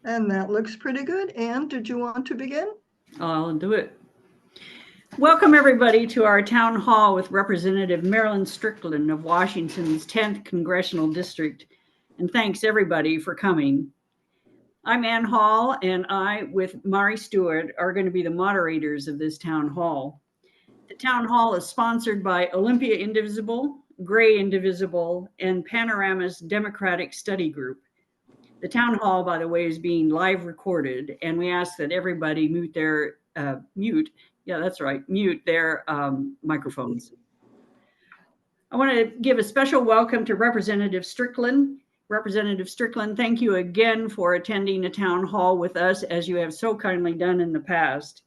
And that looks pretty good. Anne, did you want to begin? I'll do it. Welcome, everybody, to our town hall with Representative Marylin Strickland of Washington's 10th Congressional District. And thanks, everybody, for coming. I'm Ann Hall, and I, with Mari Stewart, are going to be the moderators of this town hall. The town hall is sponsored by Olympia Indivisible, Gray Indivisible, and Panorama's Democratic Study Group. The town hall, by the way, is being live recorded, and we ask that everybody mute their microphones. I want to give a special welcome to Representative Strickland. Representative Strickland, thank you again for attending a town hall with us, as you have so kindly done in the past.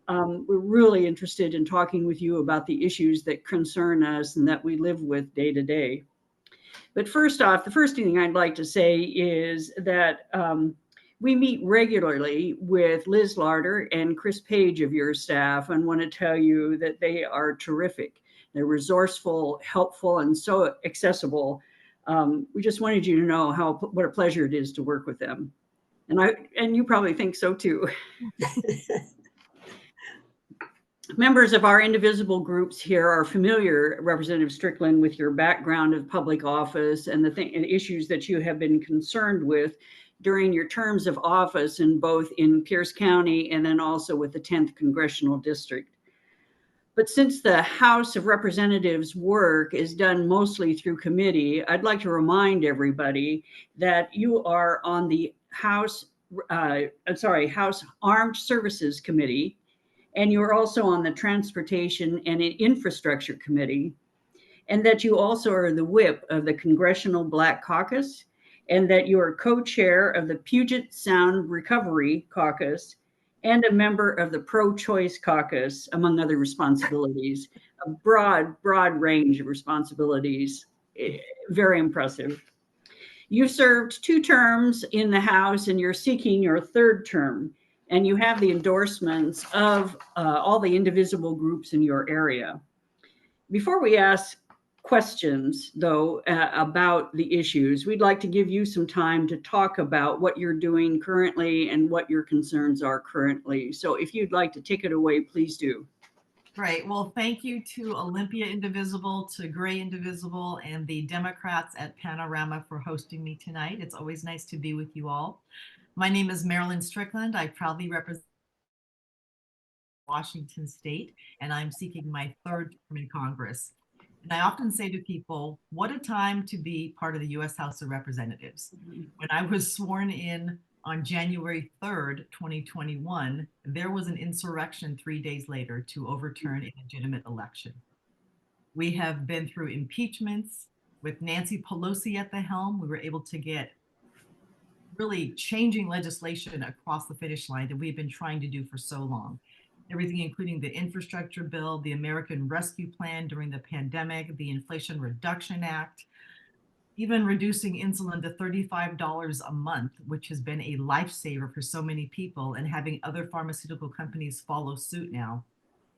We're really interested in talking with you about the issues that concern us and that we live with day to day. But first off, the first thing I'd like to say is that we meet regularly with Liz Larder and Chris Page of your staff, and want to tell you that they are terrific. They're resourceful, helpful, and so accessible. We just wanted you to know what a pleasure it is to work with them. And you probably think so too. Members of our Indivisible groups here are familiar, Representative Strickland, with your background of public office and the issues that you have been concerned with during your terms of office both in Pierce County and then also with the 10th Congressional District. But since the House of Representatives work is done mostly through committee, I'd like to remind everybody that you are on the House Armed Services Committee, and you're also on the Transportation and Infrastructure Committee, and that you also are the whip of the Congressional Black Caucus, and that you are co-chair of the Puget Sound Recovery Caucus, and a member of the Pro-Choice Caucus, among other responsibilities. A broad range of responsibilities. Very impressive. You served 2 terms in the House, and you're seeking your 3rd term. And you have the endorsements of all the Indivisible groups in your area. Before we ask questions, though, about the issues, we'd like to give you some time to talk about what you're doing currently and what your concerns are currently. So if you'd like to take it away, please do. Great. Well, thank you to Olympia Indivisible, to Gray Indivisible, and the Democrats at Panorama for hosting me tonight. It's always nice to be with you all. My name is Marylin Strickland. I proudly represent Washington State, and I'm seeking my 3rd term in Congress. And I often say to people, what a time to be part of the U.S. House of Representatives. When I was sworn in on January 3rd, 2021, there was an insurrection 3 days later to overturn a legitimate election. We have been through impeachments. With Nancy Pelosi at the helm, we were able to get really changing legislation across the finish line that we've been trying to do for so long. Everything including the infrastructure bill, the American Rescue Plan during the pandemic, the Inflation Reduction Act, even reducing insulin to $35 a month, which has been a lifesaver for so many people, and having other pharmaceutical companies follow suit now.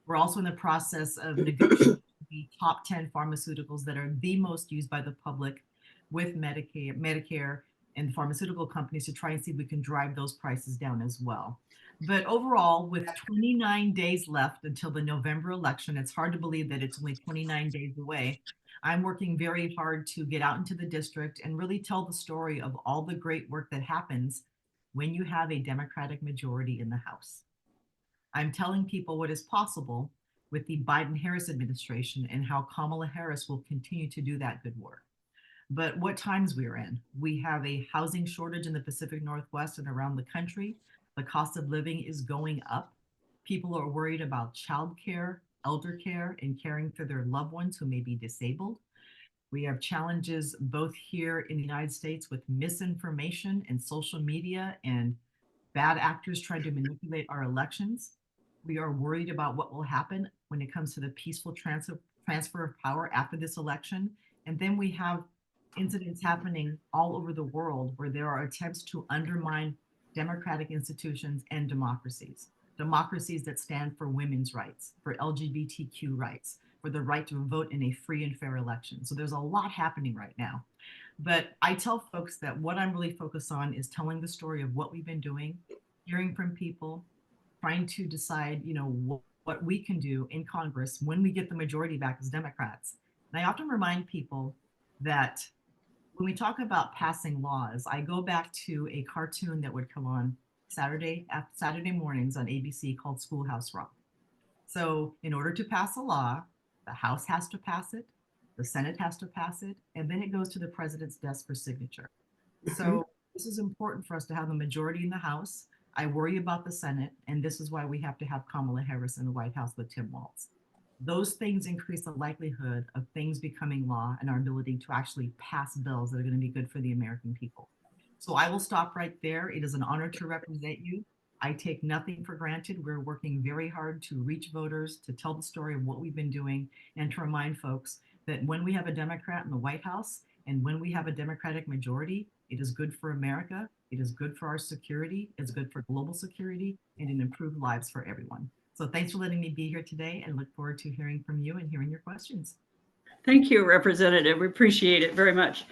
We're also in the process of negotiating the top 10 pharmaceuticals that are the most used by the public with Medicare, and pharmaceutical companies to try and see if we can drive those prices down as well. But overall, with 29 days left until the November election, it's hard to believe that it's only 29 days away. I'm working very hard to get out into the district and really tell the story of all the great work that happens when you have a Democratic majority in the House. I'm telling people what is possible with the Biden-Harris administration and how Kamala Harris will continue to do that good work. But what times we are in. We have a housing shortage in the Pacific Northwest and around the country. The cost of living is going up. People are worried about childcare, elder care, and caring for their loved ones who may be disabled. We have challenges both here in the United States with misinformation and social media and bad actors trying to manipulate our elections. We are worried about what will happen when it comes to the peaceful transfer of power after this election. And then we have incidents happening all over the world where there are attempts to undermine democratic institutions and democracies that stand for women's rights, for LGBTQ rights, for the right to vote in a free and fair election. So there's a lot happening right now. But I tell folks that what I'm really focused on is telling the story of what we've been doing, hearing from people, trying to decide, what we can do in Congress when we get the majority back as Democrats. And I often remind people that when we talk about passing laws, I go back to a cartoon that would come on Saturday mornings on ABC called Schoolhouse Rock. So in order to pass a law, the House has to pass it, the Senate has to pass it, and then it goes to the president's desk for signature. So this is important for us to have a majority in the House. I worry about the Senate, and this is why we have to have Kamala Harris in the White House with Tim Walz. Those things increase the likelihood of things becoming law and our ability to actually pass bills that are going to be good for the American people. So I will stop right there. It is an honor to represent you. I take nothing for granted. We're working very hard to reach voters, to tell the story of what we've been doing, and to remind folks that when we have a Democrat in the White House and when we have a Democratic majority, it is good for America. It is good for our security. It's good for global security, and it improves lives for everyone. So thanks for letting me be here today, and look forward to hearing from you and hearing your questions. Thank you, Representative. We appreciate it very much.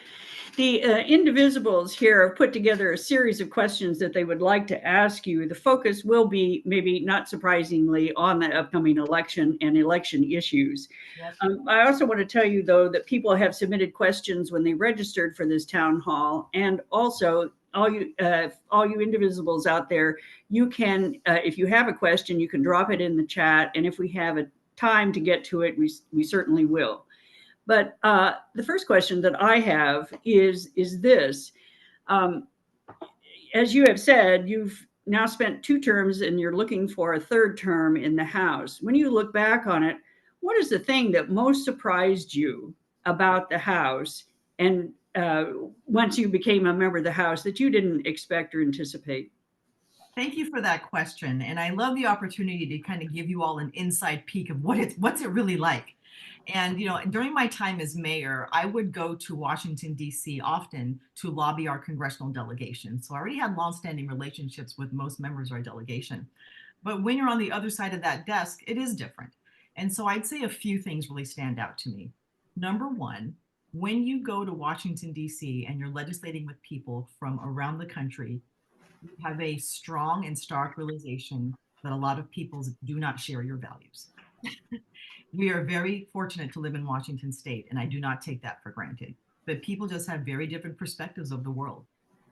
The Indivisibles here have put together a series of questions that they would like to ask you. The focus will be, maybe not surprisingly, on the upcoming election and election issues. Yes. I also want to tell you, though, that people have submitted questions when they registered for this town hall, and also all you Indivisibles out there, you can, if you have a question, you can drop it in the chat, and if we have a time to get to it, we certainly will. But the first question that I have is this. As you have said, you've now spent 2 terms and you're looking for a 3rd term in the House. When you look back on it, what is the thing that most surprised you about the House, and once you became a member of the House, that you didn't expect or anticipate? Thank you for that question. And I love the opportunity to kind of give you all an inside peek of what's it really like. And, during my time as mayor, I would go to Washington, D.C. often to lobby our congressional delegation. So I already had longstanding relationships with most members of our delegation. But when you're on the other side of that desk, it is different. And so I'd say a few things really stand out to me. Number one, when you go to Washington, D.C. and you're legislating with people from around the country, you have a strong and stark realization that a lot of people do not share your values. We are very fortunate to live in Washington State, and I do not take that for granted. But people just have very different perspectives of the world.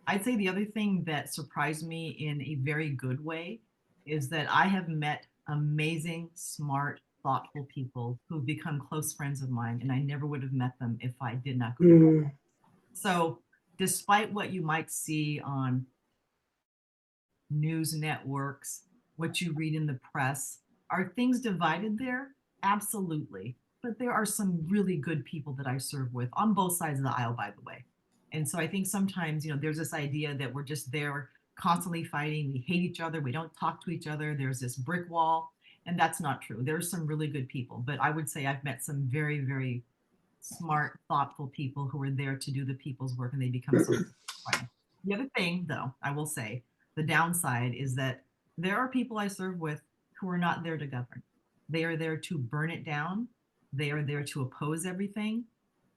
I'd say the other thing that surprised me in a very good way is that I have met amazing, smart, thoughtful people who've become close friends of mine, and I never would have met them if I did not go to them. So despite what you might see on news networks, what you read in the press, are things divided there? Absolutely. But there are some really good people that I serve with on both sides of the aisle, by the way. And so I think sometimes, there's this idea that we're just there constantly fighting. We hate each other. We don't talk to each other. There's this brick wall. And that's not true. There's some really good people. But I would say I've met some very, very smart, thoughtful people who are there to do the people's work, and they become so fun. The other thing, though, I will say, the downside is that there are people I serve with who are not there to govern. They are there to burn it down. They are there to oppose everything.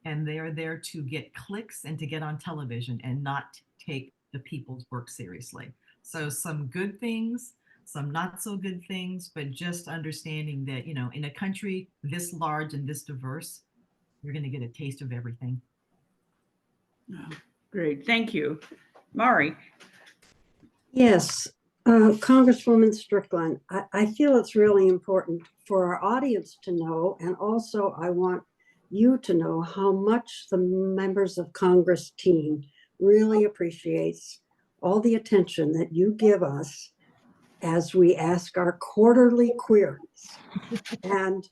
And they are there to get clicks and to get on television and not take the people's work seriously. So some good things, some not so good things, but just understanding that, in a country this large and this diverse, you're going to get a taste of everything. Oh, great. Thank you. Mari. Yes, Congresswoman Strickland, I feel it's really important for our audience to know, and also I want you to know how much the members of Congress team really appreciates all the attention that you give us as we ask our quarterly queries. And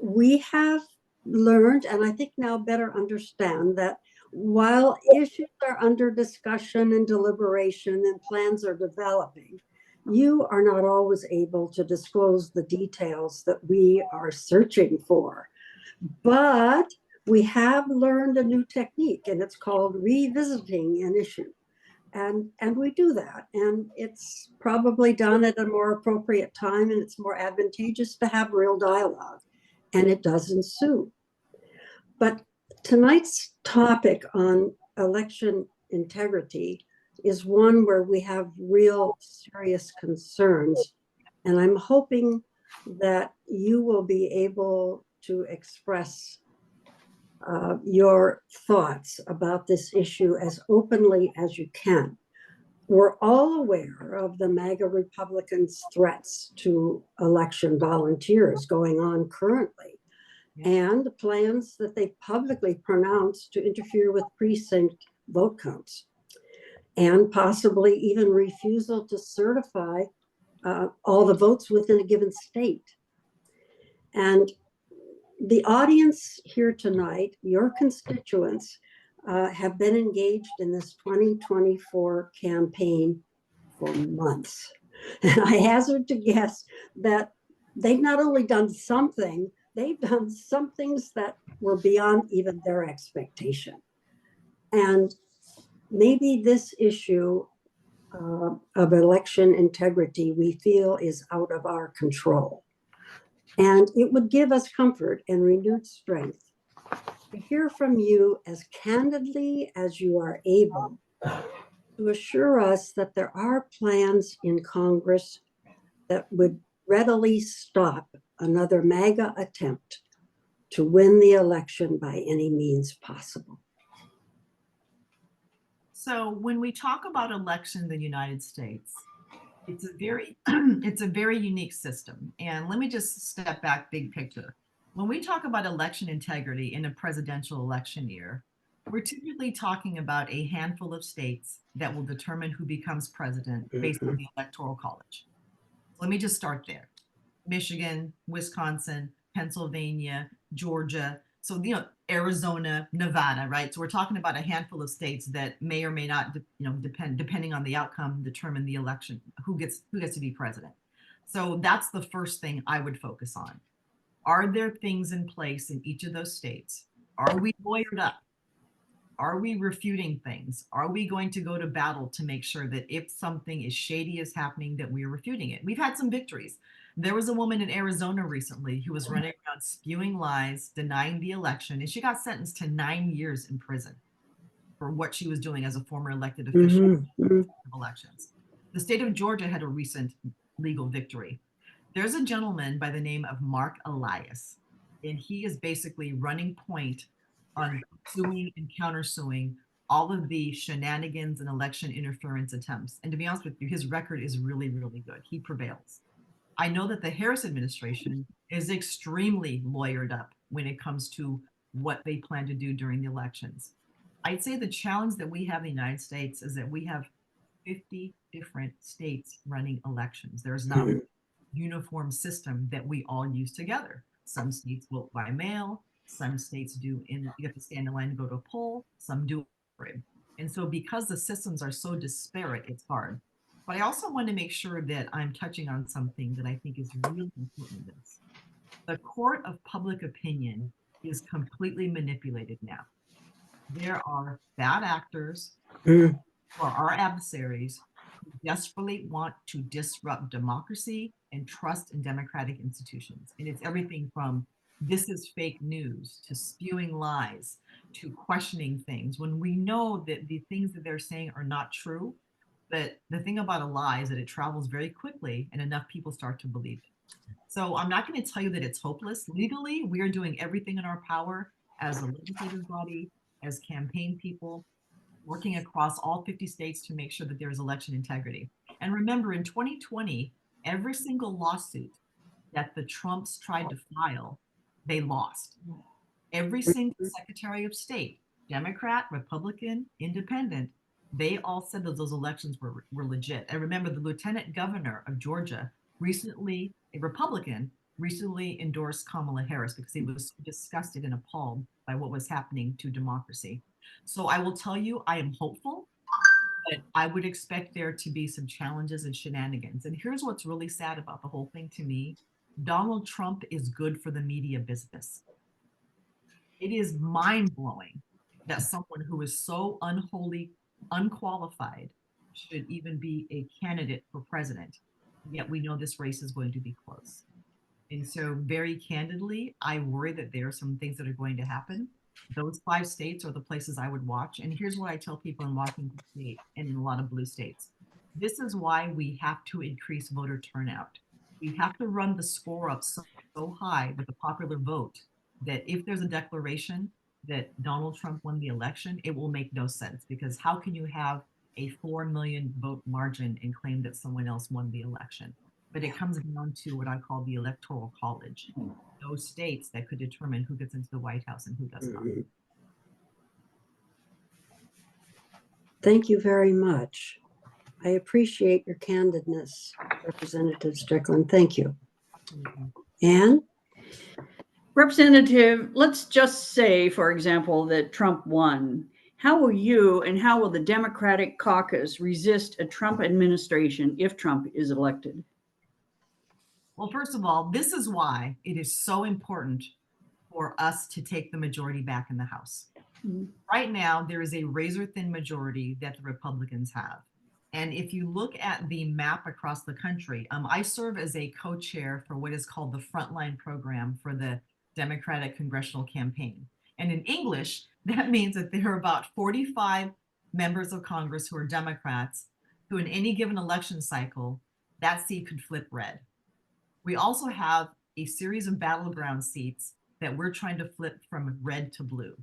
we have learned, and I think now better understand, that while issues are under discussion and deliberation and plans are developing, you are not always able to disclose the details that we are searching for. But we have learned a new technique, and it's called revisiting an issue. And we do that. And it's probably done at a more appropriate time, and it's more advantageous to have real dialogue. And it does ensue. But Tonight's topic on election integrity is one where we have real serious concerns. And I'm hoping that you will be able to express your thoughts about this issue as openly as you can. We're all aware of the MAGA Republicans' threats to election volunteers going on currently, and the plans that they publicly pronounced to interfere with precinct vote counts, and possibly even refusal to certify all the votes within a given state. And the audience here tonight, your constituents, have been engaged in this 2024 campaign for months. And I hazard to guess that they've not only done something, they've done some things that were beyond even their expectation. And maybe this issue of election integrity we feel is out of our control. And it would give us comfort and renewed strength to hear from you as candidly as you are able to assure us that there are plans in Congress that would readily stop another MAGA attempt to win the election by any means possible. So when we talk about elections in the United States, it's a very unique system. And let me just step back big picture. When we talk about election integrity in a presidential election year, we're typically talking about a handful of states that will determine who becomes president based on the Electoral College. Let me just start there. Michigan, Wisconsin, Pennsylvania, Georgia, so Arizona, Nevada, right? So we're talking about a handful of states that may or may not, depending on the outcome, determine the election, who gets to be president. So that's the first thing I would focus on. Are there things in place in each of those states? Are we lawyered up? Are we refuting things? Are we going to go to battle to make sure that if something is shady is happening, that we are refuting it? We've had some victories. There was a woman in Arizona recently who was running around spewing lies, denying the election, and she got sentenced to 9 years in prison for what she was doing as a former elected official of elections. The state of Georgia had a recent legal victory. There's a gentleman by the name of Mark Elias, and he is basically running point on suing and countersuing all of the shenanigans and election interference attempts. And to be honest with you, his record is really, really good. He prevails. I know that the Harris administration is extremely lawyered up when it comes to what they plan to do during the elections. I'd say the challenge that we have in the United States is that we have 50 different states running elections. There's not a uniform system that we all use together. Some states vote by mail, some states do you have to stand in line and go to a poll, some do hybrid. And so because the systems are so disparate, it's hard. But I also want to make sure that I'm touching on something that I think is really important in this. The court of public opinion is completely manipulated now. There are bad actors or our adversaries who desperately want to disrupt democracy and trust in democratic institutions. And it's everything from this is fake news to spewing lies to questioning things when we know that the things that they're saying are not true. But the thing about a lie is that it travels very quickly and enough people start to believe it. So I'm not going to tell you that it's hopeless. Legally, we are doing everything in our power as a legislative body, as campaign people, working across all 50 states to make sure that there is election integrity. And remember, in 2020, every single lawsuit that the Trumps tried to file, they lost. Every single Secretary of State, Democrat, Republican, Independent, they all said that those elections were legit. And remember, the Lieutenant Governor of Georgia recently, a Republican, recently endorsed Kamala Harris because he was disgusted and appalled by what was happening to democracy. So I will tell you, I am hopeful, but I would expect there to be some challenges and shenanigans. And here's what's really sad about the whole thing to me. Donald Trump is good for the media business. It is mind-blowing that someone who is so unholy, unqualified should even be a candidate for president. Yet we know this race is going to be close. And so very candidly, I worry that there are some things that are going to happen. Those 5 states are the places I would watch. And here's what I tell people in Washington State and in a lot of blue states. This is why we have to increase voter turnout. We have to run the score up so high with the popular vote that if there's a declaration that Donald Trump won the election, it will make no sense, because how can you have a 4 million vote margin and claim that someone else won the election? But it comes down to what I call the electoral college, those states that could determine who gets into the White House and who does not. Thank you very much. I appreciate your candidness, Representative Strickland. Thank you. Anne? Representative, let's just say, for example, that Trump won. How will you and how will the Democratic caucus resist a Trump administration if Trump is elected? Well, first of all, this is why it is so important for us to take the majority back in the House. Right now, there is a razor-thin majority that the Republicans have. And if you look at the map across the country, I serve as a co-chair for what is called the Frontline Program for the Democratic Congressional Campaign. And in English, that means that there are about 45 members of Congress who are Democrats who in any given election cycle, that seat could flip red. We also have a series of battleground seats that we're trying to flip from red to blue.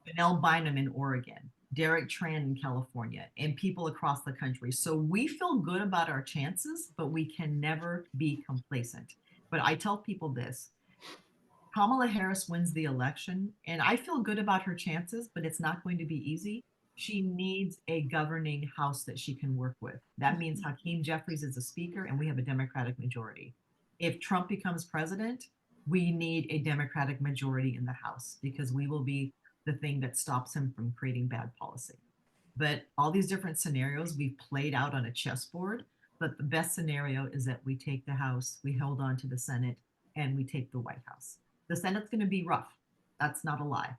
Janelle Bynum in Oregon, Derek Tran in California, and people across the country. So we feel good about our chances, but we can never be complacent. But I tell people this, Kamala Harris wins the election, and I feel good about her chances, but it's not going to be easy. She needs a governing House that she can work with. That means Hakeem Jeffries is a speaker, and we have a Democratic majority. If Trump becomes president, we need a Democratic majority in the House, because we will be the thing that stops him from creating bad policy. But all these different scenarios we've played out on a chessboard, but the best scenario is that we take the House, we hold on to the Senate, and we take the White House. The Senate's going to be rough. That's not a lie.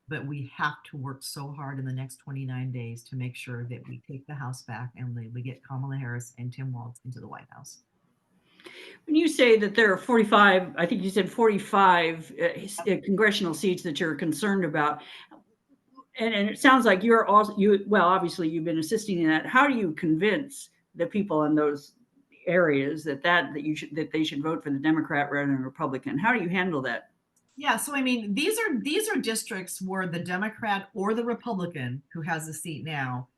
But we have to work so hard in the next 29 days to make sure that we take the House back and we get Kamala Harris and Tim Walz into the White House. When you say that there are 45, I think you said 45 congressional seats that you're concerned about, and it sounds like you're also, well, obviously you've been assisting in that. How do you convince the people in those areas that they should vote for the Democrat rather than Republican? How do you handle that? Yeah, so I mean, these are districts where the Democrat or the Republican who has a seat now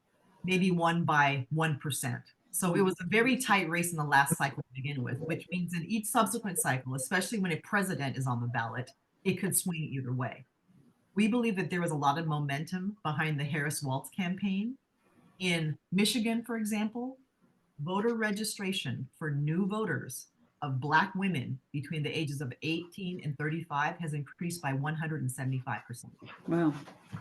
maybe won by 1%. So it was a very tight race in the last cycle to begin with, which means in each subsequent cycle, especially when a president is on the ballot, it could swing either way. We believe that there was a lot of momentum behind the Harris-Walz campaign. In Michigan, for example, voter registration for new voters of Black women between the ages of 18 and 35 has increased by 175%. Wow.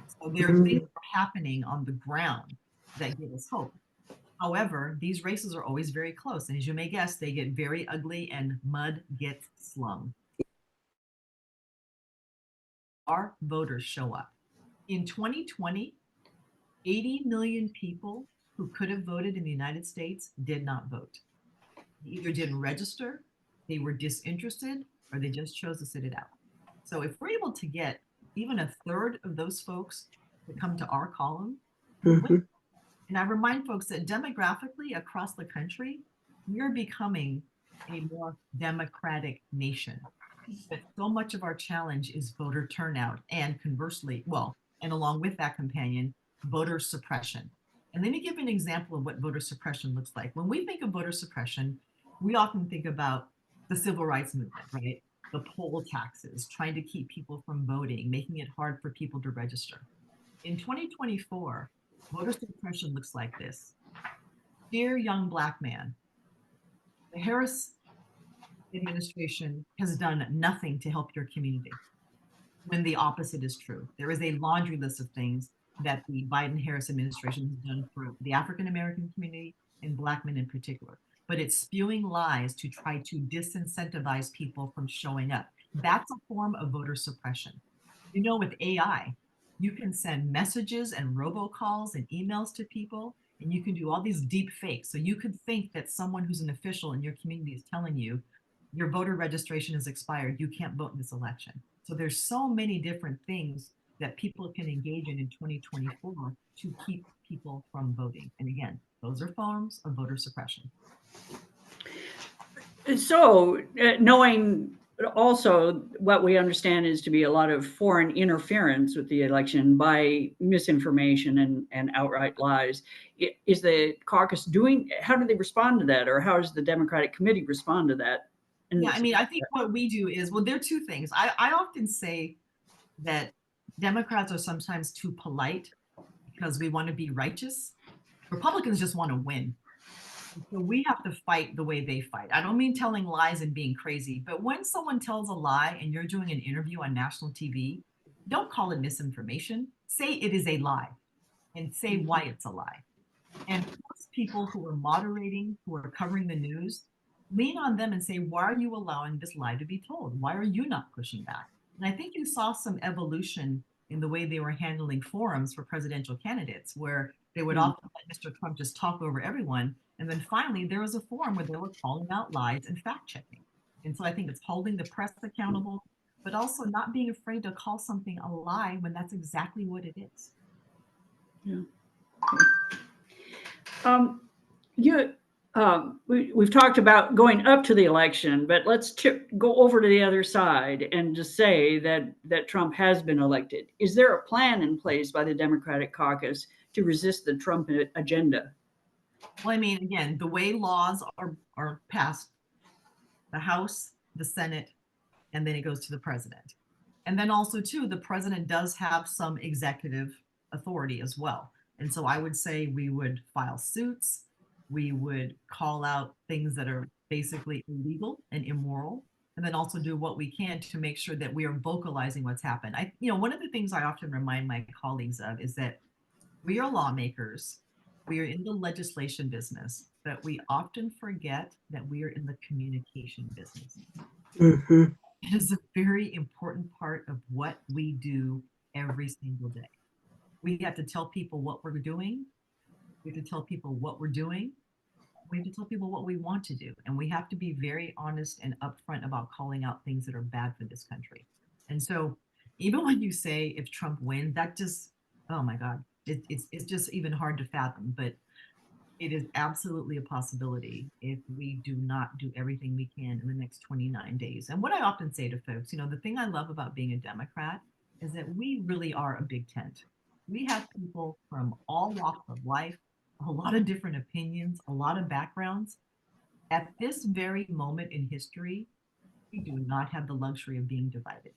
So there are things happening on the ground that give us hope. However, these races are always very close. And as you may guess, they get very ugly and mud gets slung. Our voters show up. In 2020, 80 million people who could have voted in the United States did not vote. They either didn't register, they were disinterested, or they just chose to sit it out. So if we're able to get even a third of those folks to come to our column, and I remind folks that demographically across the country, we're becoming a more democratic nation. But so much of our challenge is voter turnout, and conversely, and along with that companion, voter suppression. And let me give you an example of what voter suppression looks like. When we think of voter suppression, we often think about the civil rights movement, right? The poll taxes, trying to keep people from voting, making it hard for people to register. In 2024, voter suppression looks like this. Dear young Black man, the Harris administration has done nothing to help your community, when the opposite is true. There is a laundry list of things that the Biden-Harris administration has done for the African-American community and Black men in particular. But it's spewing lies to try to disincentivize people from showing up. That's a form of voter suppression. You know, with AI, you can send messages and robocalls and emails to people, and you can do all these deep fakes. So you could think that someone who's an official in your community is telling you your voter registration is expired, you can't vote in this election. So there's so many different things that people can engage in 2024 to keep people from voting. And again, those are forms of voter suppression. So, knowing also what we understand is to be a lot of foreign interference with the election by misinformation and outright lies, is the caucus doing, how do they respond to that? Or how does the Democratic Committee respond to that? And Yeah, I mean, I think what we do is, well, there are two things. I often say that Democrats are sometimes too polite because we want to be righteous. Republicans just want to win. So we have to fight the way they fight. I don't mean telling lies and being crazy, but when someone tells a lie and you're doing an interview on national TV, don't call it misinformation. Say it is a lie and say why it's a lie. And most people who are moderating, who are covering the news, lean on them and say, why are you allowing this lie to be told? Why are you not pushing back? And I think you saw some evolution in the way they were handling forums for presidential candidates, where they would often let Mr. Trump just talk over everyone. And then finally, there was a forum where they were calling out lies and fact checking. And so I think it's holding the press accountable, but also not being afraid to call something a lie when that's exactly what it is. Yeah. We've talked about going up to the election, but let's go over to the other side and just say that Trump has been elected. Is there a plan in place by the Democratic caucus to resist the Trump agenda? Well, I mean, again, the way laws are passed, the House, the Senate, and then it goes to the president. And then also, too, the president does have some executive authority as well. And so I would say we would file suits. We would call out things that are basically illegal and immoral, and then also do what we can to make sure that we are vocalizing what's happened. One of the things I often remind my colleagues of is that we are lawmakers. We are in the legislation business, but we often forget that we are in the communication business. Mm-hmm. It is a very important part of what we do every single day. We have to tell people what we're doing. We have to tell people what we're doing. We have to tell people what we want to do. And we have to be very honest and upfront about calling out things that are bad for this country. And so even when you say if Trump wins, that just, oh my God, it's just even hard to fathom. But it is absolutely a possibility if we do not do everything we can in the next 29 days. And what I often say to folks, the thing I love about being a Democrat is that we really are a big tent. We have people from all walks of life, a lot of different opinions, a lot of backgrounds. At this very moment in history, we do not have the luxury of being divided,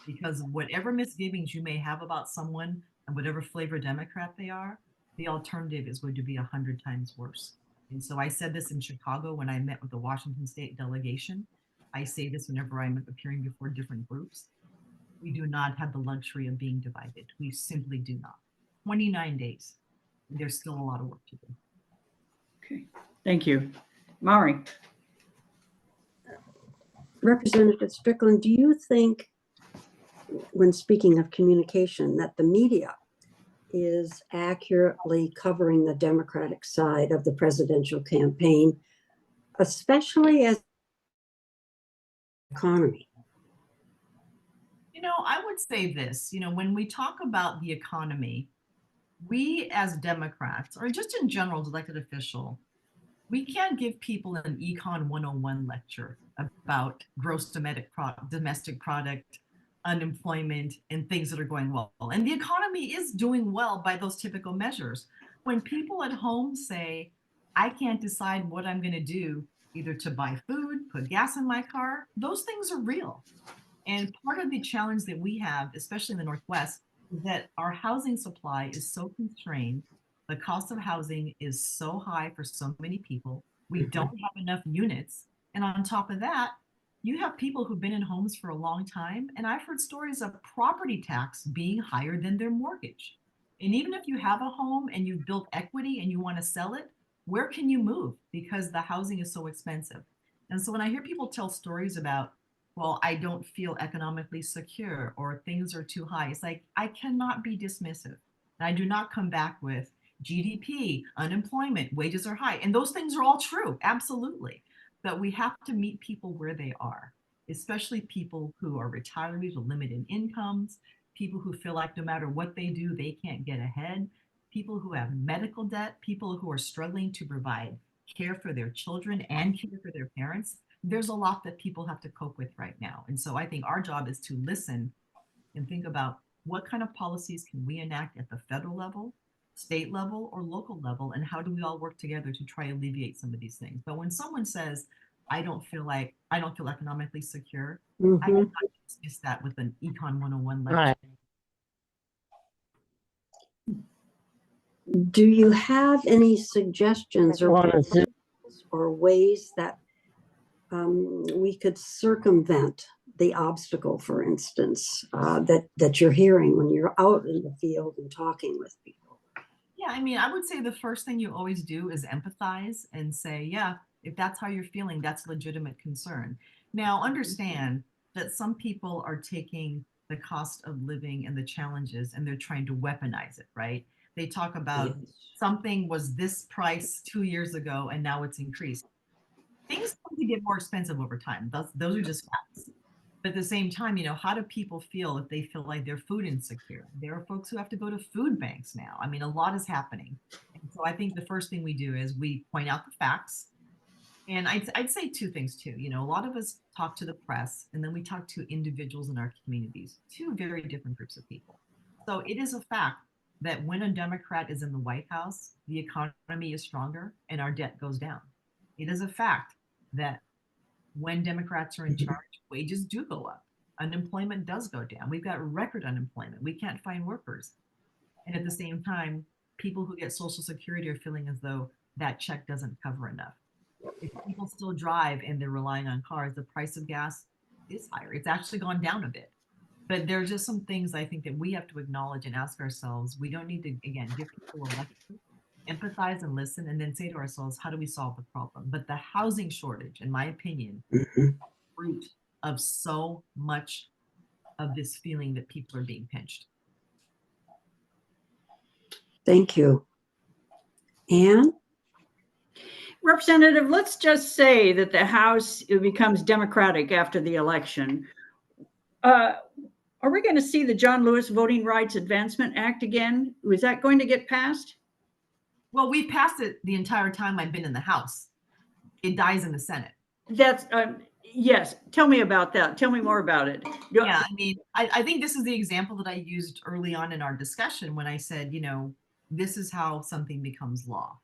because whatever misgivings you may have about someone and whatever flavor Democrat they are, the alternative is going to be 100 times worse. And so I said this in Chicago when I met with the Washington State delegation. I say this whenever I'm appearing before different groups. We do not have the luxury of being divided. We simply do not. 29 days. There's still a lot of work to do. Okay, thank you. Mari. Representative Strickland, do you think, when speaking of communication, that the media is accurately covering the Democratic side of the presidential campaign, especially as economy? I would say this, when we talk about the economy, we as Democrats, or just in general as elected official, we can't give people an Econ 101 lecture about gross domestic product, unemployment, and things that are going well. And the economy is doing well by those typical measures. When people at home say, I can't decide what I'm going to do, either to buy food, put gas in my car, those things are real. And part of the challenge that we have, especially in the Northwest, is that our housing supply is so constrained. The cost of housing is so high for so many people. We don't have enough units. And on top of that, you have people who've been in homes for a long time. And I've heard stories of property tax being higher than their mortgage. And even if you have a home and you've built equity and you want to sell it, where can you move? Because the housing is so expensive. And so when I hear people tell stories about, well, I don't feel economically secure or things are too high, it's like, I cannot be dismissive. And I do not come back with GDP, unemployment, wages are high. And those things are all true, absolutely. But we have to meet people where they are, especially people who are retirees with limited incomes, people who feel like no matter what they do, they can't get ahead, people who have medical debt, people who are struggling to provide care for their children and care for their parents. There's a lot that people have to cope with right now. And so I think our job is to listen and think about what kind of policies can we enact at the federal level, state level, or local level, and how do we all work together to try to alleviate some of these things. But when someone says, I don't feel economically secure, I cannot dismiss that with an Econ 101 lecture. Right. Do you have any suggestions Wanna or ways that we could circumvent the obstacle, for instance, that you're hearing when you're out in the field and talking with people? Yeah, I mean, I would say the first thing you always do is empathize and say, yeah, if that's how you're feeling, that's legitimate concern. Now, understand that some people are taking the cost of living and the challenges and they're trying to weaponize it, right? They talk about something was this price 2 years ago and now it's increased. Things tend to get more expensive over time. Those are just facts. But at the same time, you know, how do people feel if they feel like they're food insecure? There are folks who have to go to food banks now. I mean, a lot is happening. And so I think the first thing we do is we point out the facts. And I'd say two things too. You know, a lot of us talk to the press and then we talk to individuals in our communities, two very different groups of people. So it is a fact that when a Democrat is in the White House, the economy is stronger and our debt goes down. It is a fact that when Democrats are in charge, wages do go up. Unemployment does go down. We've got record unemployment. We can't find workers. And at the same time, people who get Social Security are feeling as though that check doesn't cover enough. If people still drive and they're relying on cars, the price of gas is higher. It's actually gone down a bit. But there are just some things I think that we have to acknowledge and ask ourselves. We don't need to, again, give people a lecture, empathize and listen, and then say to ourselves, how do we solve the problem? But the housing shortage, in my opinion, is the root of so much of this feeling that people are being pinched. Thank you. Anne? Representative, let's just say that the House becomes Democratic after the election. Are we going to see the John Lewis Voting Rights Advancement Act again? Was that going to get passed? Well, we passed it the entire time I've been in the House. It dies in the Senate. That's, yes. Tell me about that. Tell me more about it. Yeah, I mean, I think this is the example that I used early on in our discussion when I said, you know, this is how something becomes law.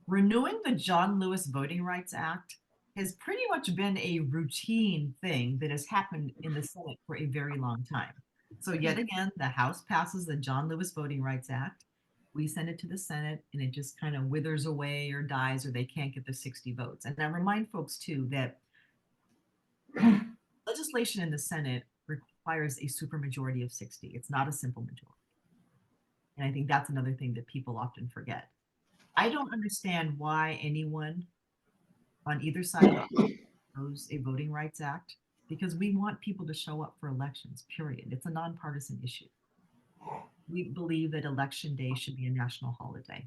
Renewing the John Lewis Voting Rights Act has pretty much been a routine thing that has happened in the Senate for a very long time. So yet again, the House passes the John Lewis Voting Rights Act. We send it to the Senate and it just kind of withers away or dies, or they can't get the 60 votes. And I remind folks too that legislation in the Senate requires a supermajority of 60. It's not a simple majority. And I think that's another thing that people often forget. I don't understand why anyone on either side oppose a Voting Rights Act, because we want people to show up for elections, period. It's a nonpartisan issue. We believe that Election Day should be a national holiday,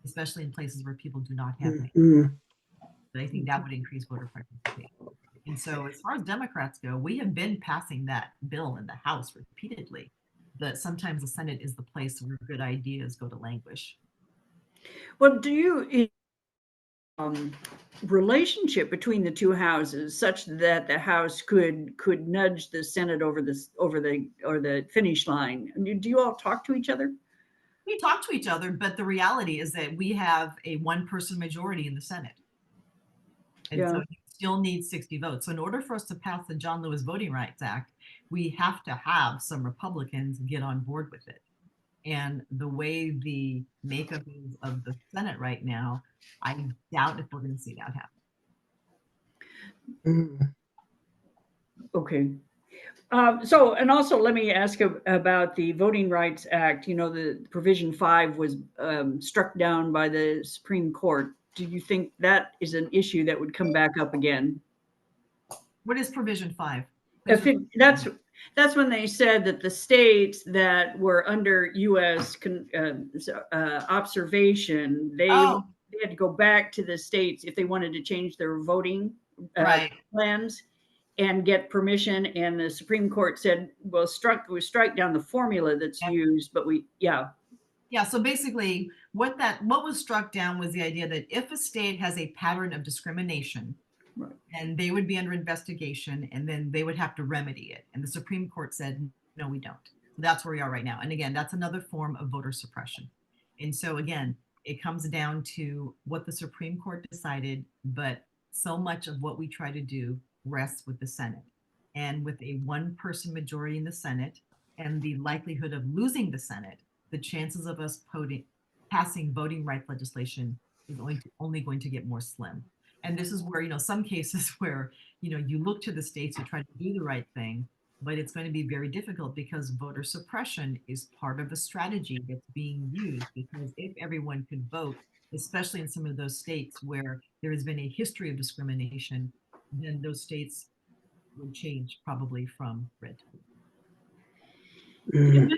especially in places where people do not have mail. But I think that would increase voter participation. And so as far as Democrats go, we have been passing that bill in the House repeatedly, that sometimes the Senate is the place where good ideas go to languish. Well, do you relationship between the two houses such that the House could nudge the Senate over the finish line? Do you all talk to each other? We talk to each other, but the reality is that we have a one-person majority in the Senate. And so you still need 60 votes. So in order for us to pass the John Lewis Voting Rights Act, we have to have some Republicans get on board with it. And the way the makeup is of the Senate right now, I doubt if we're going to see that happen. Okay. So, and also let me ask about the Voting Rights Act. You know, the Provision 5 was struck down by the Supreme Court. Do you think that is an issue that would come back up again? What is Provision 5? That's when they said that the states that were under U.S. observation, they had to go back to the states if they wanted to change their voting plans. and get permission. And the Supreme Court said, well, we strike down the formula that's Yep. used, but Yeah, so basically what was struck down was the idea that if a state has a pattern of discrimination, Right. and they would be under investigation, and then they would have to remedy it. And the Supreme Court said, no, we don't. That's where we are right now. And again, that's another form of voter suppression. And so again, it comes down to what the Supreme Court decided, but so much of what we try to do rests with the Senate. And with a one-person majority in the Senate and the likelihood of losing the Senate, the chances of us passing voting rights legislation is only going to get more slim. And this is where, some cases where, you look to the states to try to do the right thing, but it's going to be very difficult because voter suppression is part of a strategy that's being used. Because if everyone could vote, especially in some of those states where there has been a history of discrimination, then those states would change probably from red to blue.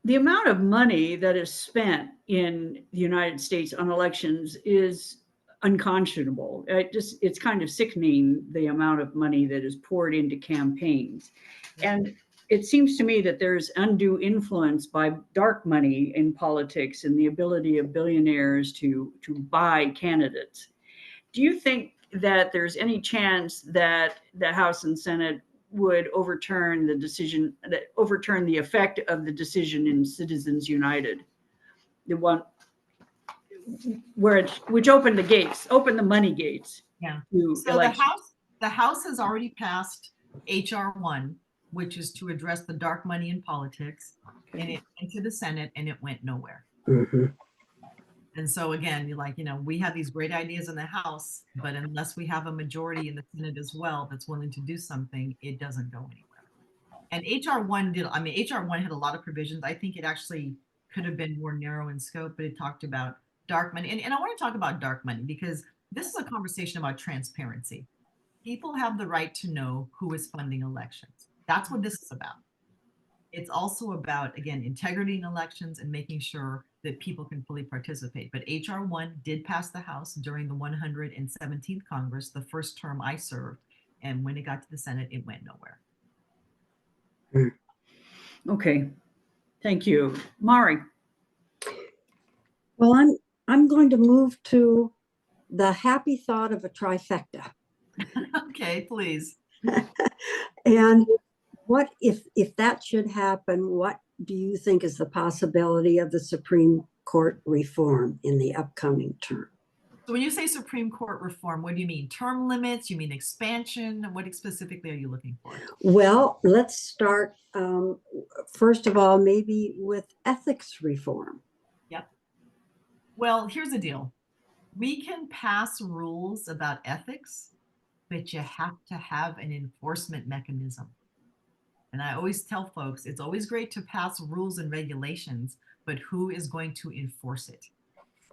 The amount of money that is spent in the United States on elections is unconscionable. It's kind of sickening, the amount of money that is poured into campaigns. And it seems to me that there's undue influence by dark money in politics and the ability of billionaires to buy candidates. Do you think that there's any chance that the House and Senate would overturn the effect of the decision in Citizens United, the one which opened the money gates? Yeah. To so the House has already passed HR 1, which is to address the dark money in politics, and it went to the Senate and it went nowhere. Mm-hmm. And so again, we have these great ideas in the House, but unless we have a majority in the Senate as well that's willing to do something, it doesn't go anywhere. And HR 1 HR 1 had a lot of provisions. I think it actually could have been more narrow in scope, but it talked about dark money. And I want to talk about dark money because this is a conversation about transparency. People have the right to know who is funding elections. That's what this is about. It's also about, again, integrity in elections and making sure that people can fully participate. But HR 1 did pass the House during the 117th Congress, the first term I served. And when it got to the Senate, it went nowhere. Okay, thank you. Mari. Well, I'm going to move to the happy thought of a trifecta. Okay, please. And what if that should happen, what do you think is the possibility of the Supreme Court reform in the upcoming term? So when you say Supreme Court reform, what do you mean? Term limits? You mean expansion? What specifically are you looking for? Well, let's start, first of all, maybe with ethics reform. Yep. Well, here's the deal. We can pass rules about ethics, but you have to have an enforcement mechanism. And I always tell folks, it's always great to pass rules and regulations, but who is going to enforce it?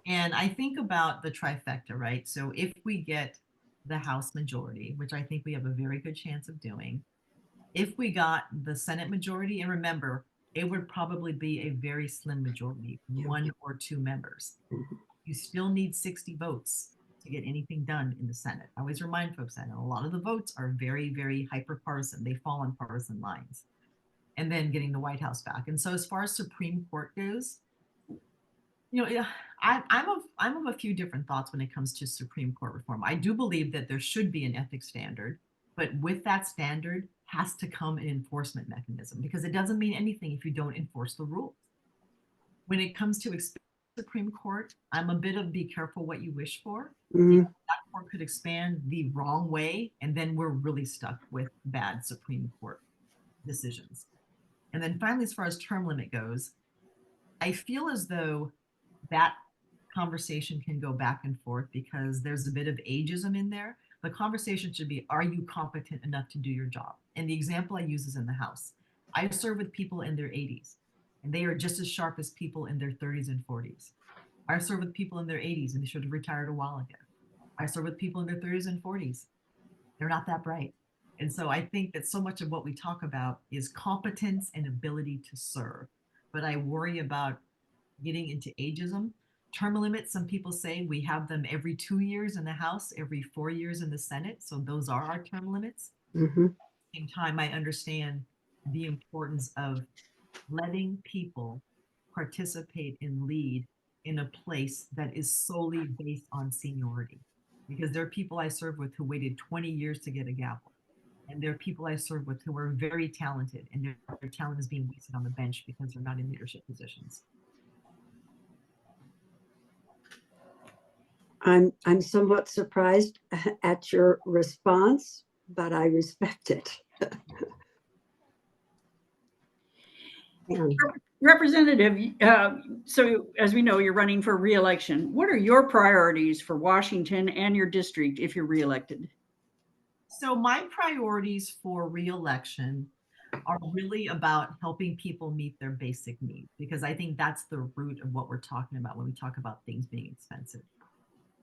And I think about the trifecta, right? So if we get the House majority, which I think we have a very good chance of doing, if we got the Senate majority, and remember, it would probably be a very slim majority, 1 or 2 members. You still need 60 votes to get anything done in the Senate. I always remind folks that a lot of the votes are very, very hyper-partisan. They fall on partisan lines. And then getting the White House back. And so as far as Supreme Court goes, I'm of a few different thoughts when it comes to Supreme Court reform. I do believe that there should be an ethics standard, but with that standard has to come an enforcement mechanism, because it doesn't mean anything if you don't enforce the rules. When it comes to Supreme Court, I'm a bit of be careful what you wish for. That court could expand the wrong way, and then we're really stuck with bad Supreme Court decisions. And then finally, as far as term limit goes, I feel as though that conversation can go back and forth because there's a bit of ageism in there. The conversation should be, are you competent enough to do your job? And the example I use is in the House. I serve with people in their 80s, and they are just as sharp as people in their 30s and 40s. I serve with people in their 80s, and they should have retired a while ago. I serve with people in their 30s and 40s. They're not that bright. And so I think that so much of what we talk about is competence and ability to serve. But I worry about getting into ageism. Term limits, some people say we have them every 2 years in the House, every 4 years in the Senate. So those are our term limits. same time, I understand the importance of letting people participate and lead in a place that is solely based on seniority. Because there are people I serve with who waited 20 years to get a gavel. And there are people I serve with who are very talented, and their talent is being wasted on the bench because they're not in leadership positions. I'm somewhat surprised at your response, but I respect it. And Representative, so as we know, you're running for re-election. What are your priorities for Washington and your district if you're re-elected? So my priorities for re-election are really about helping people meet their basic needs, because I think that's the root of what we're talking about when we talk about things being expensive.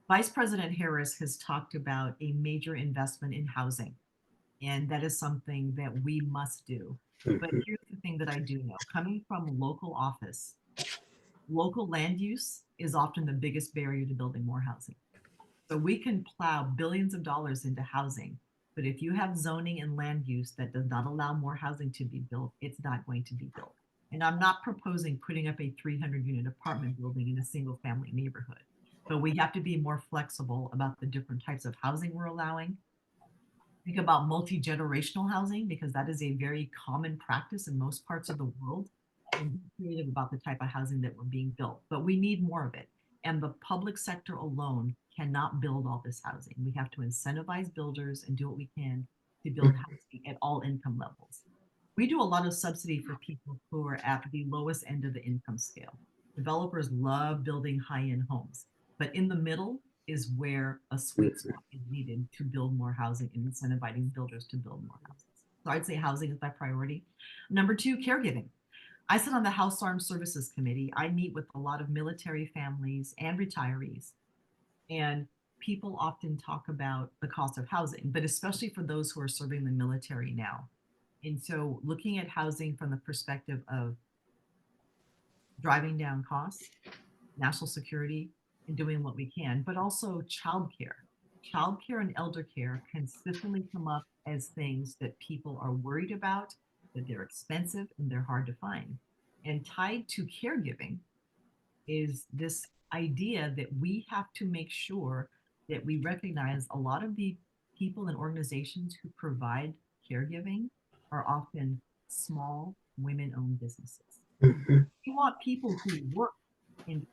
Vice President Harris has talked about a major investment in housing, and that is something that we must do. But here's the thing that I do know. Coming from local office, local land use is often the biggest barrier to building more housing. So we can plow billions of dollars into housing, but if you have zoning and land use that does not allow more housing to be built, it's not going to be built. And I'm not proposing putting up a 300-unit apartment building in a single family neighborhood, but we have to be more flexible about the different types of housing we're allowing. Think about multi-generational housing, because that is a very common practice in most parts of the world, and be creative about the type of housing that we're being built. But we need more of it. And the public sector alone cannot build all this housing. We have to incentivize builders and do what we can to build housing at all income levels. We do a lot of subsidy for people who are at the lowest end of the income scale. Developers love building high-end homes, but in the middle is where a sweet spot is needed to build more housing and incentivizing builders to build more houses. So I'd say housing is my priority. Number two, caregiving. I sit on the House Armed Services Committee. I meet with a lot of military families and retirees, and people often talk about the cost of housing, but especially for those who are serving the military now. And so looking at housing from the perspective of driving down costs, national security, and doing what we can, but also childcare. Childcare and elder care consistently come up as things that people are worried about, that they're expensive and they're hard to find. And tied to caregiving is this idea that we have to make sure that we recognize a lot of the people and organizations who provide caregiving are often small women-owned businesses. We want people who work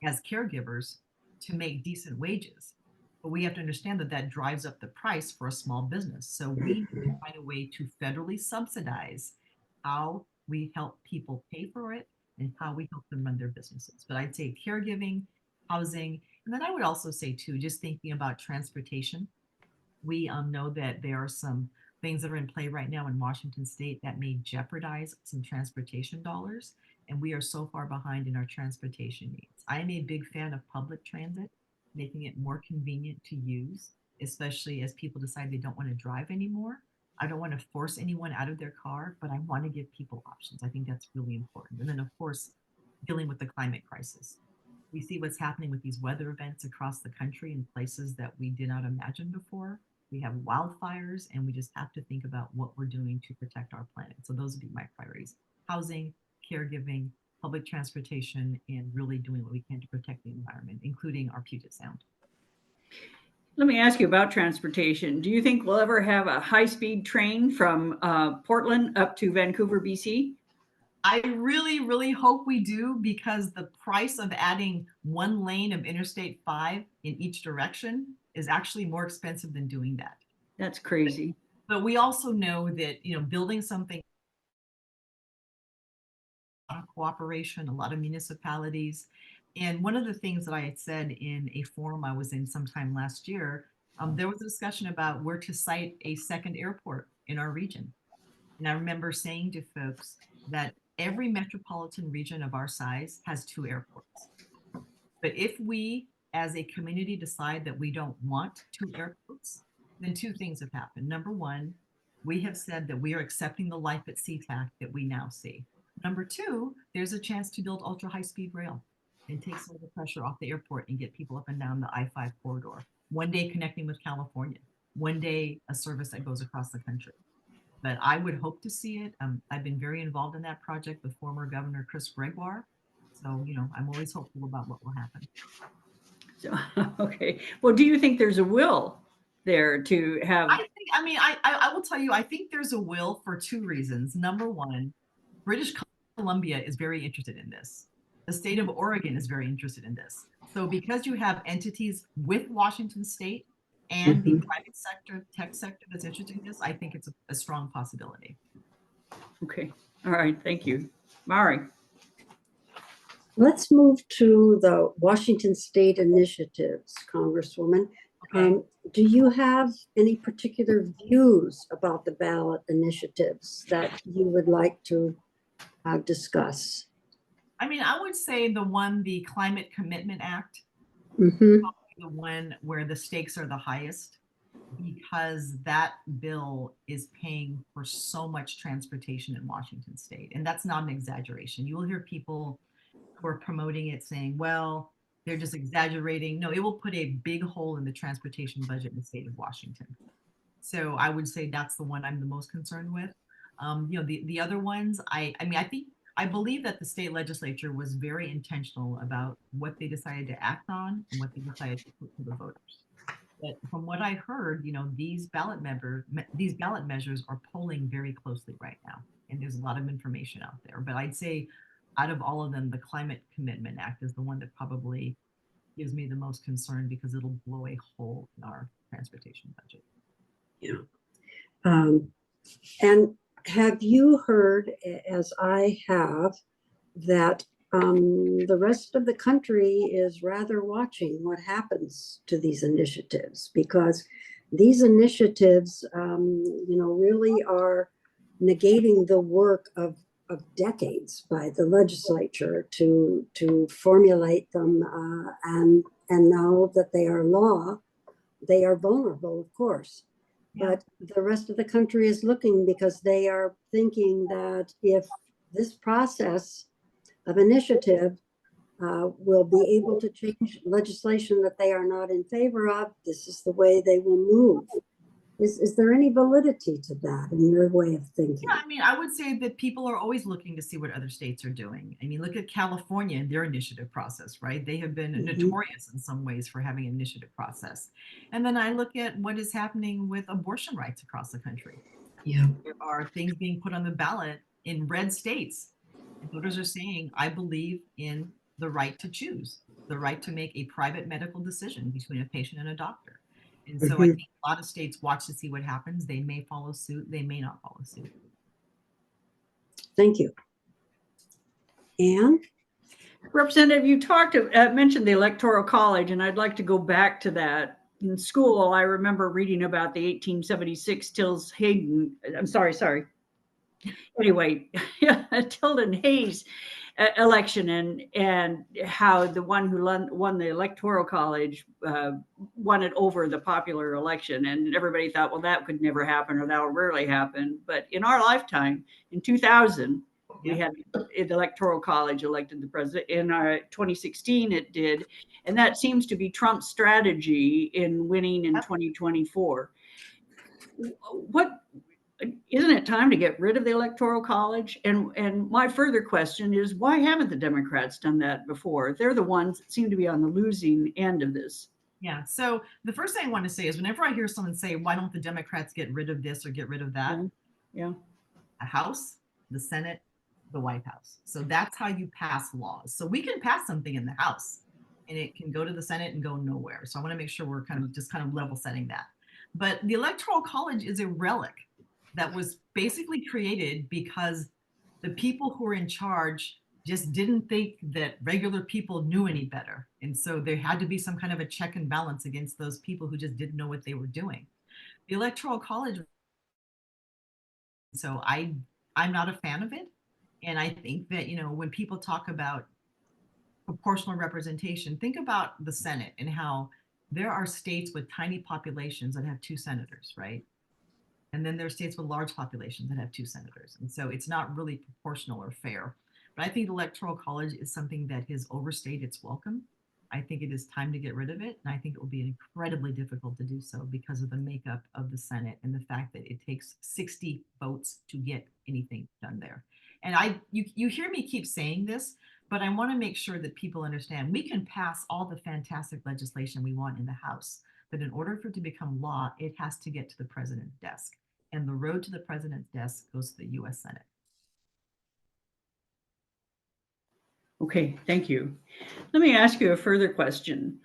as caregivers to make decent wages, but we have to understand that that drives up the price for a small business. So we need to find a way to federally subsidize how we help people pay for it and how we help them run their businesses. But I'd say caregiving, housing, and then I would also say too, just thinking about transportation. We know that there are some things that are in play right now in Washington state that may jeopardize some transportation dollars. And we are so far behind in our transportation needs. I am a big fan of public transit, making it more convenient to use, especially as people decide they don't want to drive anymore. I don't want to force anyone out of their car, but I want to give people options. I think that's really important. And then, of course, dealing with the climate crisis. We see what's happening with these weather events across the country in places that we did not imagine before. We have wildfires, and we just have to think about what we're doing to protect our planet. So those would be my priorities: housing, caregiving, public transportation, and really doing what we can to protect the environment, including our Puget Sound. Let me ask you about transportation. Do you think we'll ever have a high-speed train from Portland up to Vancouver, BC? I really, really hope we do, because the price of adding one lane of Interstate 5 in each direction is actually more expensive than doing that. That's crazy. But we also know that, building something, a lot of cooperation, a lot of municipalities. And one of the things that I had said in a forum I was in sometime last year, there was a discussion about where to site a second airport in our region. And I remember saying to folks that every metropolitan region of our size has 2 airports. But if we as a community decide that we don't want 2 airports, then 2 things have happened. Number one, we have said that we are accepting the life at SeaTac that we now see. Number 2, there's a chance to build ultra high speed rail and take some of the pressure off the airport and get people up and down the I-5 corridor. One day connecting with California, one day a service that goes across the country. but I would hope to see it. I've been very involved in that project with former Governor Chris Gregoire. So, I'm always hopeful about what will happen. So, okay. Well, do you think there's a will there to have? I will tell you, I think there's a will for two reasons. Number one, British Columbia is very interested in this. The state of Oregon is very interested in this. So because you have entities with Washington State and the private sector, tech sector that's interested in this, I think it's a strong possibility. Okay. All right. Thank you. Mari. Let's move to the Washington State initiatives, Congresswoman. Okay. Do you have any particular views about the ballot initiatives that you would like to discuss? I would say the Climate Commitment Act, Mm-hmm. the one where the stakes are the highest, because that bill is paying for so much transportation in Washington State. And that's not an exaggeration. You will hear people who are promoting it saying, well, they're just exaggerating. No, it will put a big hole in the transportation budget in the state of Washington. So I would say that's the one I'm the most concerned with. The other ones, I believe that the state legislature was very intentional about what they decided to act on and what they decided to put to the voters. But from what I heard, these ballot measures are polling very closely right now, and there's a lot of information out there. But I'd say, out of all of them, the Climate Commitment Act is the one that probably gives me the most concern because it'll blow a hole in our transportation budget. Yeah. And have you heard, as I have, that the rest of the country is rather watching what happens to these initiatives, because these initiatives, really are negating the work of decades by the legislature to formulate them, and now that they are law, they are vulnerable, of course. Yeah. But the rest of the country is looking because they are thinking that if this process of initiative will be able to change legislation that they are not in favor of, this is the way they will move. Is there any validity to that in your way of thinking? Yeah, I would say that people are always looking to see what other states are doing. Look at California and their initiative process, right? They have been notorious in some ways for having an initiative process. And then I look at what is happening with abortion rights across the country. Yeah. There are things being put on the ballot in red states. And voters are saying, I believe in the right to choose, the right to make a private medical decision between a patient and a doctor. And so I think a lot of states watch to see what happens. They may follow suit. They may not follow suit. Thank you. Anne? Representative, you mentioned the Electoral College, and I'd like to go back to that. In school, I remember reading about the 1876 Tilden Hayes election, and how the one who won the Electoral College won it over the popular election. And everybody thought, well, that could never happen, or that will rarely happen. But in our lifetime, in 2000, we had the Electoral College elected the president. In 2016, it did. And that seems to be Trump's strategy in winning in 2024. Isn't it time to get rid of the Electoral College? And my further question is, why haven't the Democrats done that before? They're the ones that seem to be on the losing end of this. Yeah. So the first thing I want to say is, whenever I hear someone say, why don't the Democrats get rid of this or get rid of that? Yeah. The House, the Senate, the White House. So that's how you pass laws. So we can pass something in the House and it can go to the Senate and go nowhere. So I want to make sure we're kind of level setting that. But the Electoral College is a relic that was basically created because the people who were in charge just didn't think that regular people knew any better. And so there had to be some kind of a check and balance against those people who just didn't know what they were doing. The Electoral College, so I'm not a fan of it. And I think that, when people talk about proportional representation, think about the Senate and how there are states with tiny populations that have 2 senators, right? And then there are states with large populations that have 2 senators. And so it's not really proportional or fair. But I think the Electoral College is something that has overstayed its welcome. I think it is time to get rid of it. And I think it will be incredibly difficult to do so because of the makeup of the Senate and the fact that it takes 60 votes to get anything done there. And you hear me keep saying this, but I want to make sure that people understand we can pass all the fantastic legislation we want in the House, but in order for it to become law, it has to get to the president's desk. And the road to the president's desk goes to the US Senate. Okay, thank you. Let me ask you a further question.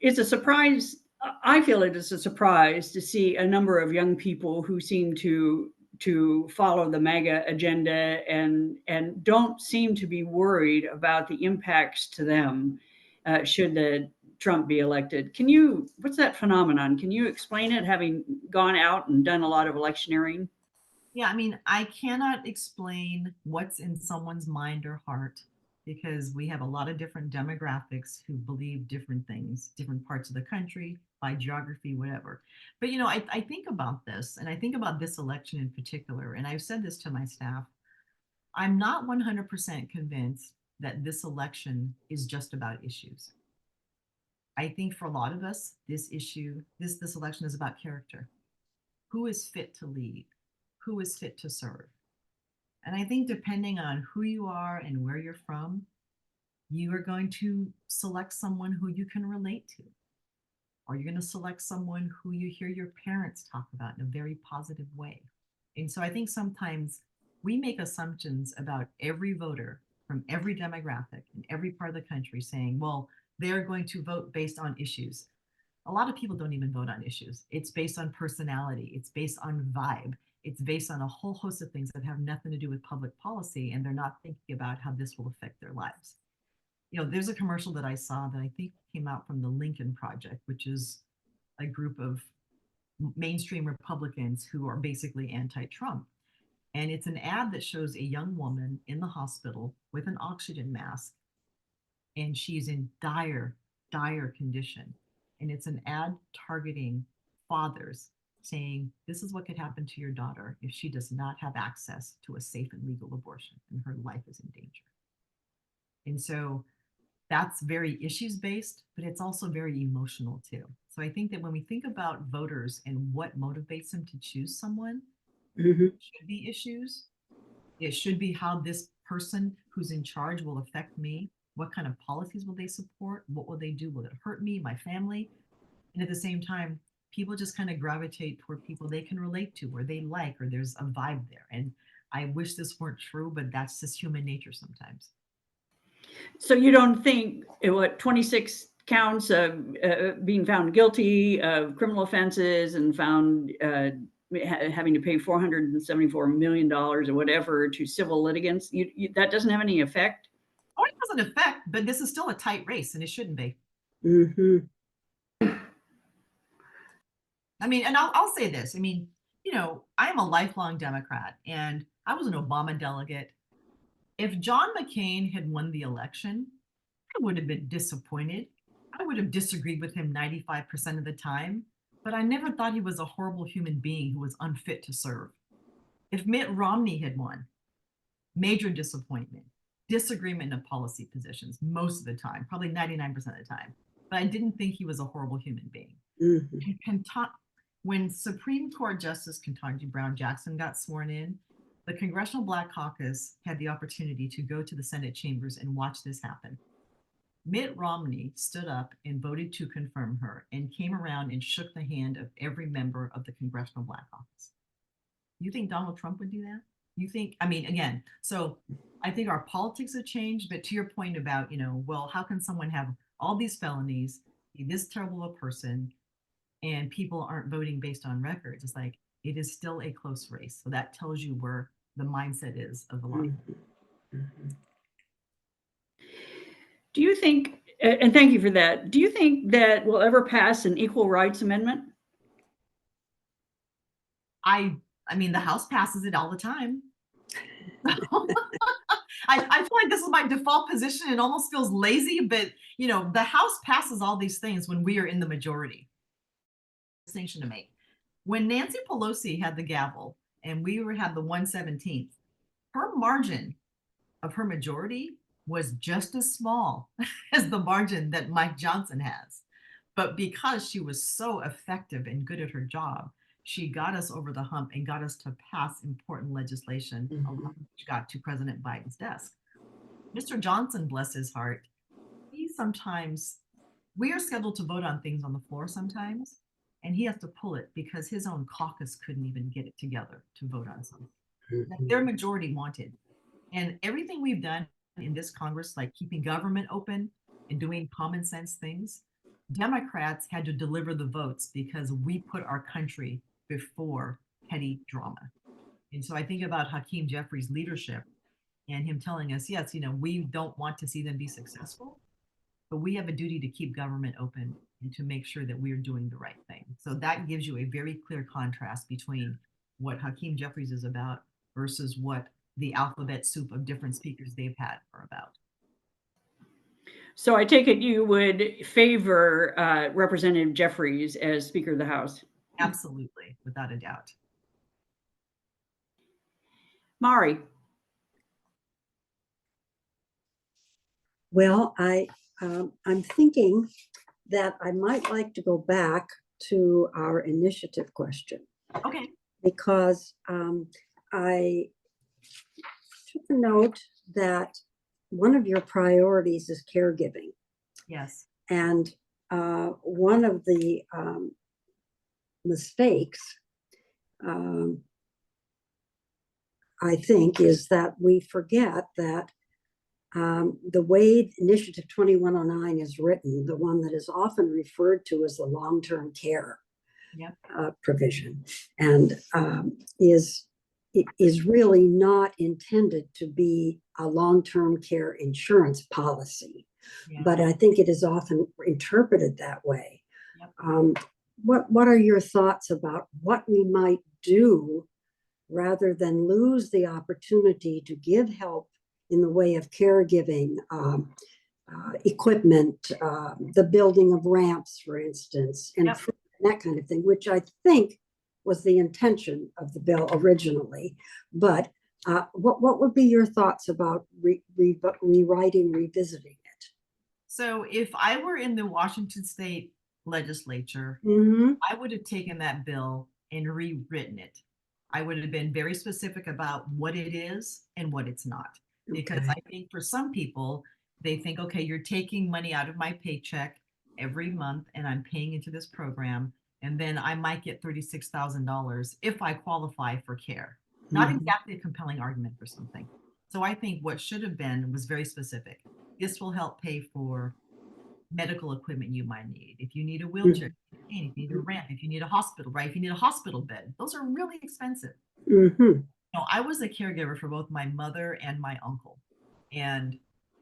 It's a surprise. I feel it is a surprise to see a number of young people who seem to follow the MAGA agenda and don't seem to be worried about the impacts to them should the Trump be elected. What's that phenomenon? Can you explain it, having gone out and done a lot of electioneering? Yeah, I mean, I cannot explain what's in someone's mind or heart because we have a lot of different demographics who believe different things, different parts of the country, by geography, whatever. But, I think about this, and I think about this election in particular, and I've said this to my staff. I'm not 100% convinced that this election is just about issues. I think for a lot of us, this election is about character. Who is fit to lead? Who is fit to serve? And I think depending on who you are and where you're from, you are going to select someone who you can relate to. Or you're going to select someone who you hear your parents talk about in a very positive way. And so I think sometimes we make assumptions about every voter from every demographic in every part of the country saying, well, they're going to vote based on issues. A lot of people don't even vote on issues. It's based on personality. It's based on vibe. It's based on a whole host of things that have nothing to do with public policy, and they're not thinking about how this will affect their lives. There's a commercial that I saw that I think came out from the Lincoln Project, which is a group of mainstream Republicans who are basically anti-Trump. And it's an ad that shows a young woman in the hospital with an oxygen mask, and she's in dire, dire condition. And it's an ad targeting fathers saying, this is what could happen to your daughter if she does not have access to a safe and legal abortion, and her life is in danger. And so that's very issues based, but it's also very emotional too. So I think that when we think about voters and what motivates them to choose someone, it should be issues. It should be how this person who's in charge will affect me. What kind of policies will they support? What will they do? Will it hurt me, my family? And at the same time, people just kind of gravitate toward people they can relate to, or they like, or there's a vibe there. And I wish this weren't true, but that's just human nature sometimes. So you don't think 26 counts of being found guilty of criminal offenses and found having to pay $474 million or whatever to civil litigants, that doesn't have any effect? Oh, it doesn't affect, but this is still a tight race, and it shouldn't be. I mean, and I'll say this. I mean, I'm a lifelong Democrat, and I was an Obama delegate. If John McCain had won the election, I would have been disappointed. I would have disagreed with him 95% of the time, but I never thought he was a horrible human being who was unfit to serve. If Mitt Romney had won, major disappointment, disagreement in policy positions most of the time, probably 99% of the time, but I didn't think he was a horrible human being. When Supreme Court Justice Ketanji Brown Jackson got sworn in, the Congressional Black Caucus had the opportunity to go to the Senate chambers and watch this happen. Mitt Romney stood up and voted to confirm her and came around and shook the hand of every member of the Congressional Black Caucus. You think Donald Trump would do that? You think, I mean, again, so I think our politics have changed, but to your point about, well, how can someone have all these felonies, be this terrible a person, and people aren't voting based on records? It's like, it is still a close race. So that tells you where the mindset is of the line. Do you think, and thank you for that, do you think that we'll ever pass an equal rights amendment? I mean, the House passes it all the time. I feel like this is my default position. It almost feels lazy, but the House passes all these things when we are in the majority. Distinction to make. When Nancy Pelosi had the gavel and we had the 117th, her margin of her majority was just as small as the margin that Mike Johnson has. But because she was so effective and good at her job, she got us over the hump and got us to pass important legislation, a lot which got to President Biden's desk. Mr. Johnson, bless his heart, we are scheduled to vote on things on the floor sometimes, and he has to pull it because his own caucus couldn't even get it together to vote on something that their majority wanted. And everything we've done in this Congress, like keeping government open and doing common sense things, Democrats had to deliver the votes because we put our country before petty drama. And so I think about Hakeem Jeffries' leadership and him telling us, yes, we don't want to see them be successful, but we have a duty to keep government open and to make sure that we're doing the right thing. So that gives you a very clear contrast between what Hakeem Jeffries is about versus what the alphabet soup of different speakers they've had are about. So I take it you would favor Representative Jeffries as Speaker of the House? Absolutely, without a doubt. Mari. Well, I'm thinking that I might like to go back to our initiative question. Okay. Because I took a note that one of your priorities is caregiving. Yes. And one of the mistakes, I think, is that we forget that the way Initiative 2109 is written, the one that is often referred to as the long-term care provision, and is really not intended to be a long-term care insurance policy. But I think it is often interpreted that way. What are your thoughts about what we might do rather than lose the opportunity to give help in the way of caregiving, equipment, the building of ramps, for instance, and that kind of thing, which I think was the intention of the bill originally. But what would be your thoughts about rewriting, revisiting it? So if I were in the Washington State legislature, I would have taken that bill and rewritten it. I would have been very specific about what it is and what it's not. Because I think for some people, they think, okay, you're taking money out of my paycheck every month and I'm paying into this program, and then I might get $36,000 if I qualify for care. Not exactly a compelling argument for something. So I think what should have been was very specific. This will help pay for medical equipment you might need. If you need a wheelchair, if you need a ramp, if you need a hospital, right? If you need a hospital bed, those are really expensive. I was a caregiver for both my mother and my uncle. And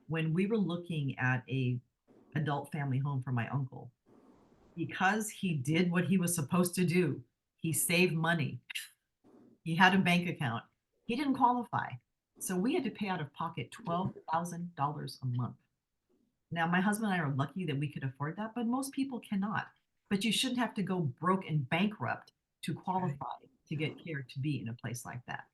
when we were looking at a adult family home for my uncle, because he did what he was supposed to do, he saved money, he had a bank account, he didn't qualify. So we had to pay out of pocket $12,000 a month. Now, my husband and I are lucky that we could afford that, but most people cannot. But you shouldn't have to go broke and bankrupt to qualify to get care to be in a place like that.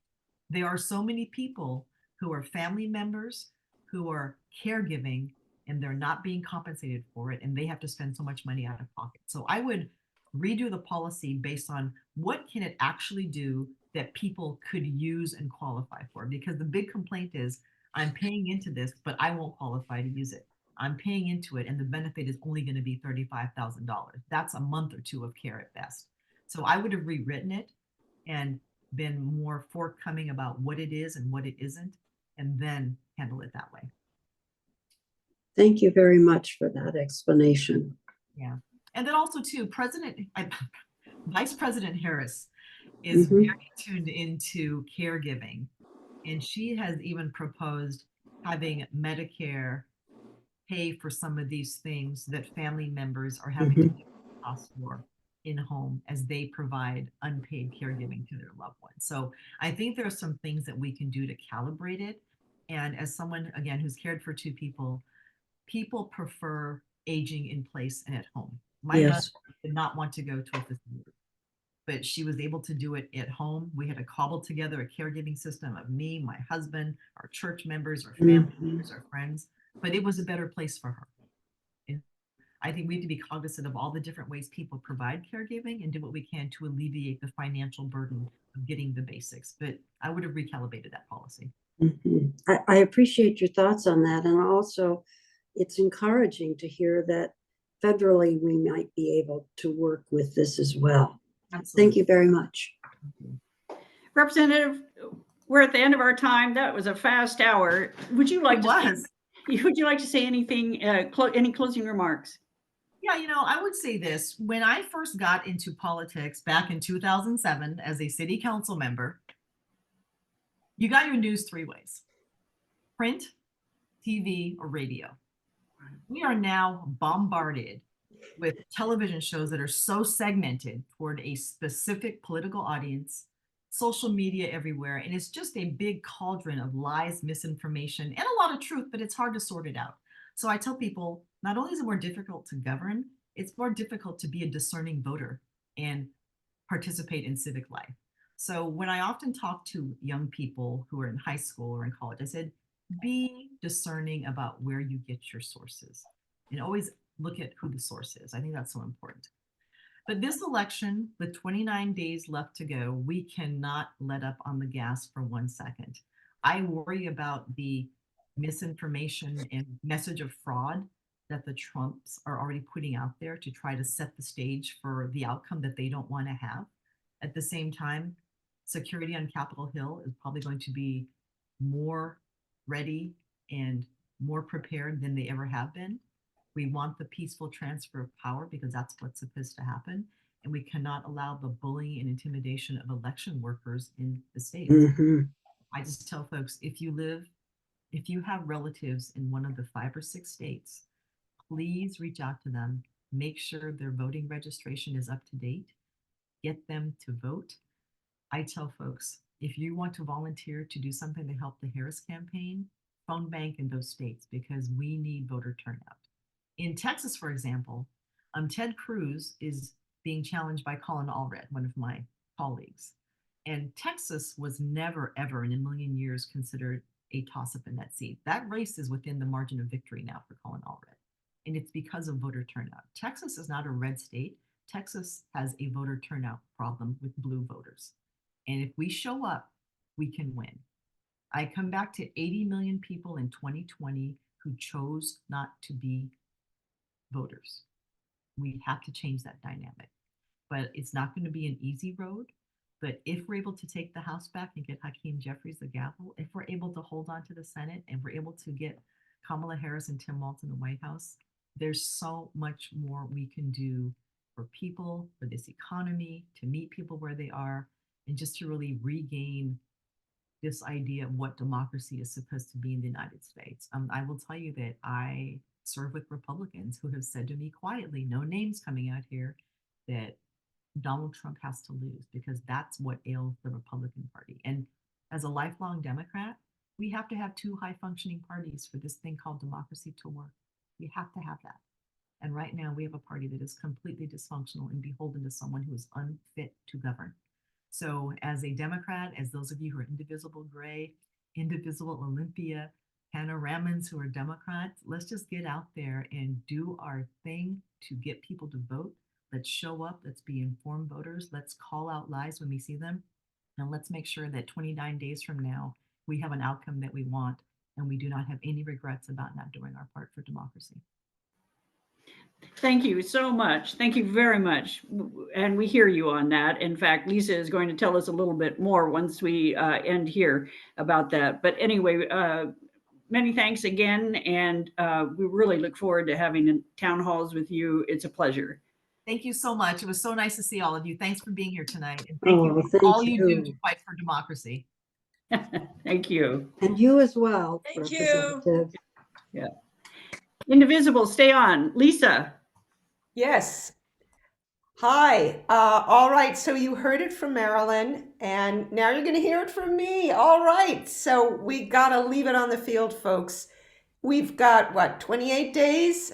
There are so many people who are family members who are caregiving and they're not being compensated for it, and they have to spend so much money out of pocket. So I would redo the policy based on what can it actually do that people could use and qualify for, because the big complaint is I'm paying into this, but I won't qualify to use it. I'm paying into it and the benefit is only going to be $35,000. That's a month or two of care at best. So I would have rewritten it and been more forthcoming about what it is and what it isn't, and then handle it that way. Thank you very much for that explanation. Yeah. And then also too, Vice President Harris is very tuned into caregiving. And she has even proposed having Medicare pay for some of these things that family members are having to pay costs for in home as they provide unpaid caregiving to their loved ones. So I think there are some things that we can do to calibrate it. And as someone, again, who's cared for two people, people prefer aging in place and at home. My mother did not want to go to a facility. but she was able to do it at home. We had to cobble together a caregiving system of me, my husband, our church members, our family members, our friends, but it was a better place for her. And I think we have to be cognizant of all the different ways people provide caregiving and do what we can to alleviate the financial burden of getting the basics. But I would have recalibrated that policy. I appreciate your thoughts on that. And also, it's encouraging to hear that federally we might be able to work with this as well. Absolutely. Thank you very much. Representative, we're at the end of our time. That was a fast hour. Would you like to say anything, any closing remarks? Yeah, I would say this. When I first got into politics back in 2007 as a city council member, you got your news 3 ways: print, TV, or radio. We are now bombarded with television shows that are so segmented toward a specific political audience, social media everywhere, and it's just a big cauldron of lies, misinformation, and a lot of truth, but it's hard to sort it out. So I tell people, not only is it more difficult to govern, it's more difficult to be a discerning voter and participate in civic life. So when I often talk to young people who are in high school or in college, I said, be discerning about where you get your sources and always look at who the source is. I think that's so important. But this election, with 29 days left to go, we cannot let up on the gas for 1 second. I worry about the misinformation and message of fraud that the Trumps are already putting out there to try to set the stage for the outcome that they don't want to have. At the same time, security on Capitol Hill is probably going to be more ready and more prepared than they ever have been. We want the peaceful transfer of power because that's what's supposed to happen. And we cannot allow the bullying and intimidation of election workers in the state. I just tell folks, if you have relatives in one of the 5 or 6 states, please reach out to them, make sure their voting registration is up to date, get them to vote. I tell folks, if you want to volunteer to do something to help the Harris campaign, phone bank in those states because we need voter turnout. In Texas, for example, Ted Cruz is being challenged by Colin Allred, one of my colleagues. And Texas was never, ever in a million years considered a toss-up in that seat. That race is within the margin of victory now for Colin Allred. And it's because of voter turnout. Texas is not a red state. Texas has a voter turnout problem with blue voters. And if we show up, we can win. I come back to 80 million people in 2020 who chose not to be voters. We have to change that dynamic. But it's not going to be an easy road. But if we're able to take the House back and get Hakeem Jeffries the gavel, if we're able to hold on to the Senate and we're able to get Kamala Harris and Tim Walz in the White House, there's so much more we can do for people, for this economy, to meet people where they are, and just to really regain this idea of what democracy is supposed to be in the United States. I will tell you that I serve with Republicans who have said to me quietly, no names coming out here, that Donald Trump has to lose because that's what ails the Republican Party. And as a lifelong Democrat, we have to have 2 high-functioning parties for this thing called democracy to work. We have to have that. And right now we have a party that is completely dysfunctional and beholden to someone who is unfit to govern. So as a Democrat, as those of you who are Indivisible Gray, Indivisible Olympia, Panoramans who are Democrats, let's just get out there and do our thing to get people to vote. Let's show up. Let's be informed voters. Let's call out lies when we see them. And let's make sure that 29 days from now, we have an outcome that we want and we do not have any regrets about not doing our part for democracy. Thank you so much. Thank you very much. And we hear you on that. In fact, Lisa is going to tell us a little bit more once we end here about that. But anyway, many thanks again. And we really look forward to having town halls with you. It's a pleasure. Thank you so much. It was so nice to see all of you. Thanks for being here tonight. And thank you for all you do to fight for democracy. Thank you. And you as well. Thank you. Yeah. Indivisible, stay on. Lisa. Yes. Hi. All right. So you heard it from Marylin, and now you're going to hear it from me. All right. So we got to leave it on the field, folks. We've got, what, 28 days?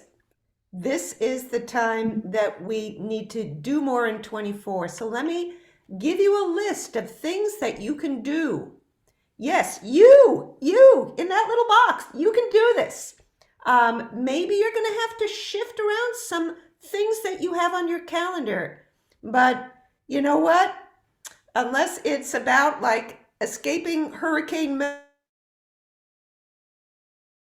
This is the time that we need to do more in 24. So let me give you a list of things that you can do. Yes, you in that little box, you can do this. Maybe you're going to have to shift around some things that you have on your calendar. But you know what? Unless it's about like escaping Hurricane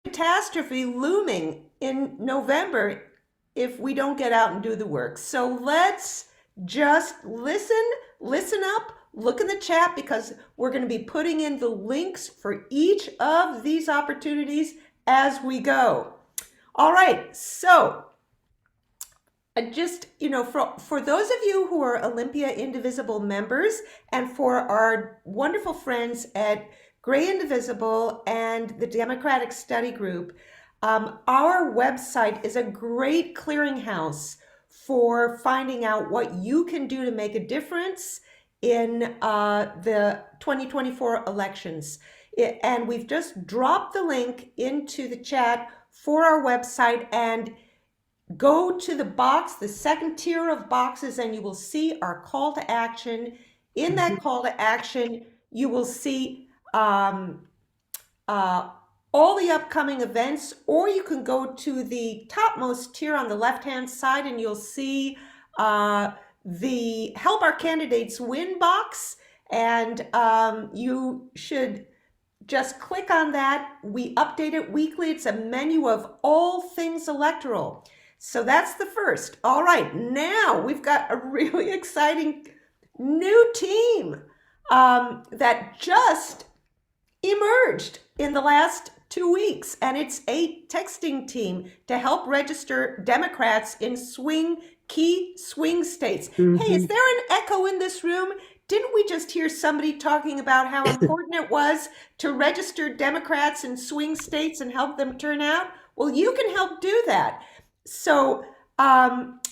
catastrophe looming in November if we don't get out and do the work. So let's just listen up, look in the chat, because we're going to be putting in the links for each of these opportunities as we go. All right, so just, for those of you who are Olympia Indivisible members, and for our wonderful friends at Gray Indivisible and the Democratic Study Group, our website is a great clearinghouse for finding out what you can do to make a difference in the 2024 elections. And we've just dropped the link into the chat for our website, and go to the box, the second tier of boxes, and you will see our call to action. In that call to action, you will see all the upcoming events, or you can go to the topmost tier on the left-hand side and you'll see the Help Our Candidates Win box, and you should just click on that. We update it weekly. It's a menu of all things electoral. So that's the first. All right, now we've got a really exciting new team that just emerged in the last 2 weeks, and it's a texting team to help register Democrats in key swing states. Hey, is there an echo in this room? Didn't we just hear somebody talking about how important it was to register Democrats in swing states and help them turn out? Well, you can help do that. So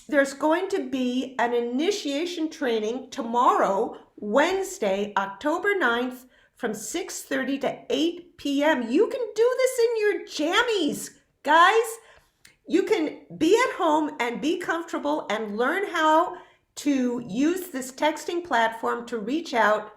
there's going to be an initiation training tomorrow, Wednesday, October 9th, from 6:30 to 8 p.m. You can do this in your jammies, guys. You can be at home and be comfortable and learn how to use this texting platform to reach out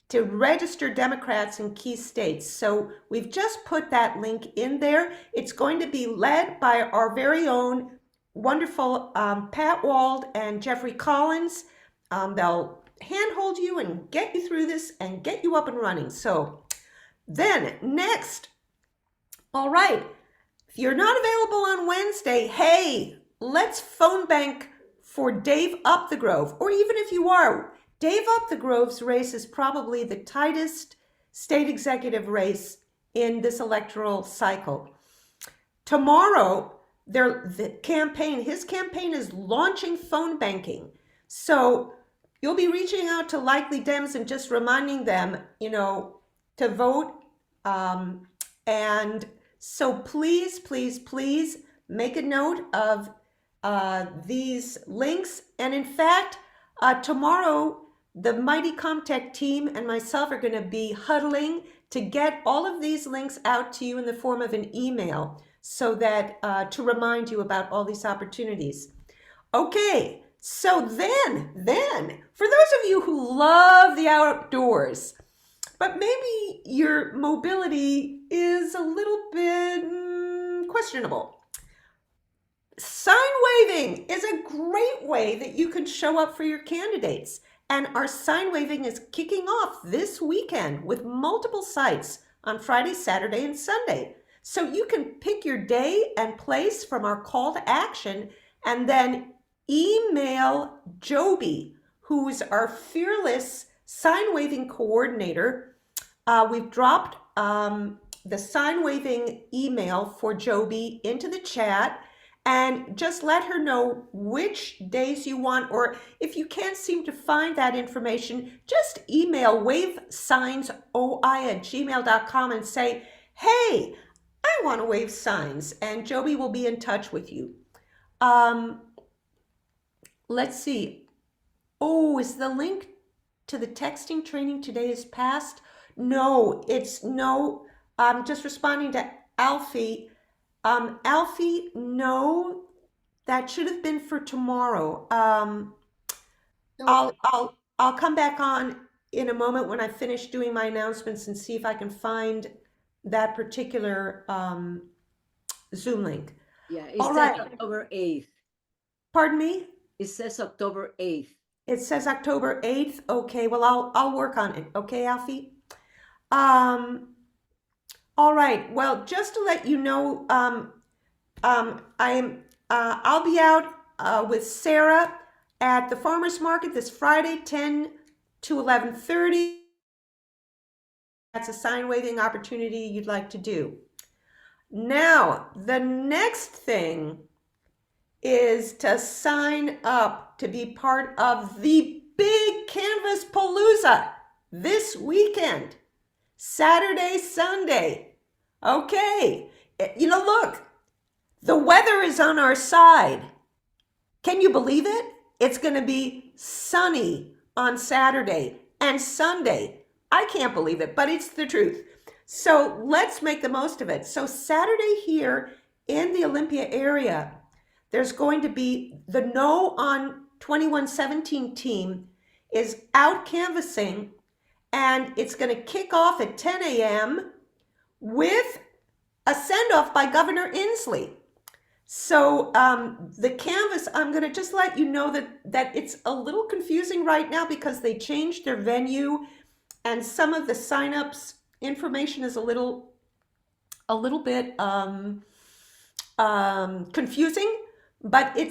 to register Democrats in key states. So we've just put that link in there. It's going to be led by our very own wonderful Pat Wald and Jeffrey Collins. They'll handhold you and get you through this and get you up and running. So then next, all right, if you're not available on Wednesday, hey, let's phone bank for Dave Upthegrove, or even if you are, Dave Upthegrove's race is probably the tightest state executive race in this electoral cycle. Tomorrow, his campaign is launching phone banking. So you'll be reaching out to likely Dems and just reminding them, to vote. And so please, please, please make a note of these links. And in fact, tomorrow, the Mighty Comtech team and myself are going to be huddling to get all of these links out to you in the form of an email, so that to remind you about all these opportunities. Okay, so then, for those of you who love the outdoors, but maybe your mobility is a little bit questionable, sign waving is a great way that you can show up for your candidates. And our sign waving is kicking off this weekend with multiple sites on Friday, Saturday, and Sunday. So you can pick your day and place from our call to action, and then email Joby, who's our fearless sign waving coordinator. We've dropped the sign waving email for Joby into the chat, and just let her know which days you want, or if you can't seem to find that information, just email wavesignsoi@gmail.com and say, hey, I want to wave signs, and Joby will be in touch with you. Let's see. Oh, is the link to the texting training today is passed? No, I'm just responding to Alfie. Alfie, no, That should have been for tomorrow. So, I'll come back on in a moment when I finish doing my announcements and see if I can find that particular Zoom link. yeah, it all says right. October 8th. Pardon me? It says October 8th. It says October 8th. Okay, well, I'll work on it. Okay, Alfie? All right. Well, just to let you know, I'll be out with Sarah at the farmers market this Friday, 10 to 11:30. That's a sign waving opportunity you'd like to do. Now, the next thing is to sign up to be part of the big Canvas Palooza this weekend, Saturday, Sunday. Okay, look, the weather is on our side. Can you believe it? It's going to be sunny on Saturday and Sunday. I can't believe it, but it's the truth. So let's make the most of it. So Saturday here in the Olympia area, there's going to be the No on 2117 team is out canvassing, and it's going to kick off at 10 a.m. with a send-off by Governor Inslee. So the canvas, I'm going to just let you know that it's a little confusing right now because they changed their venue, and some of the signups information is a little bit confusing, but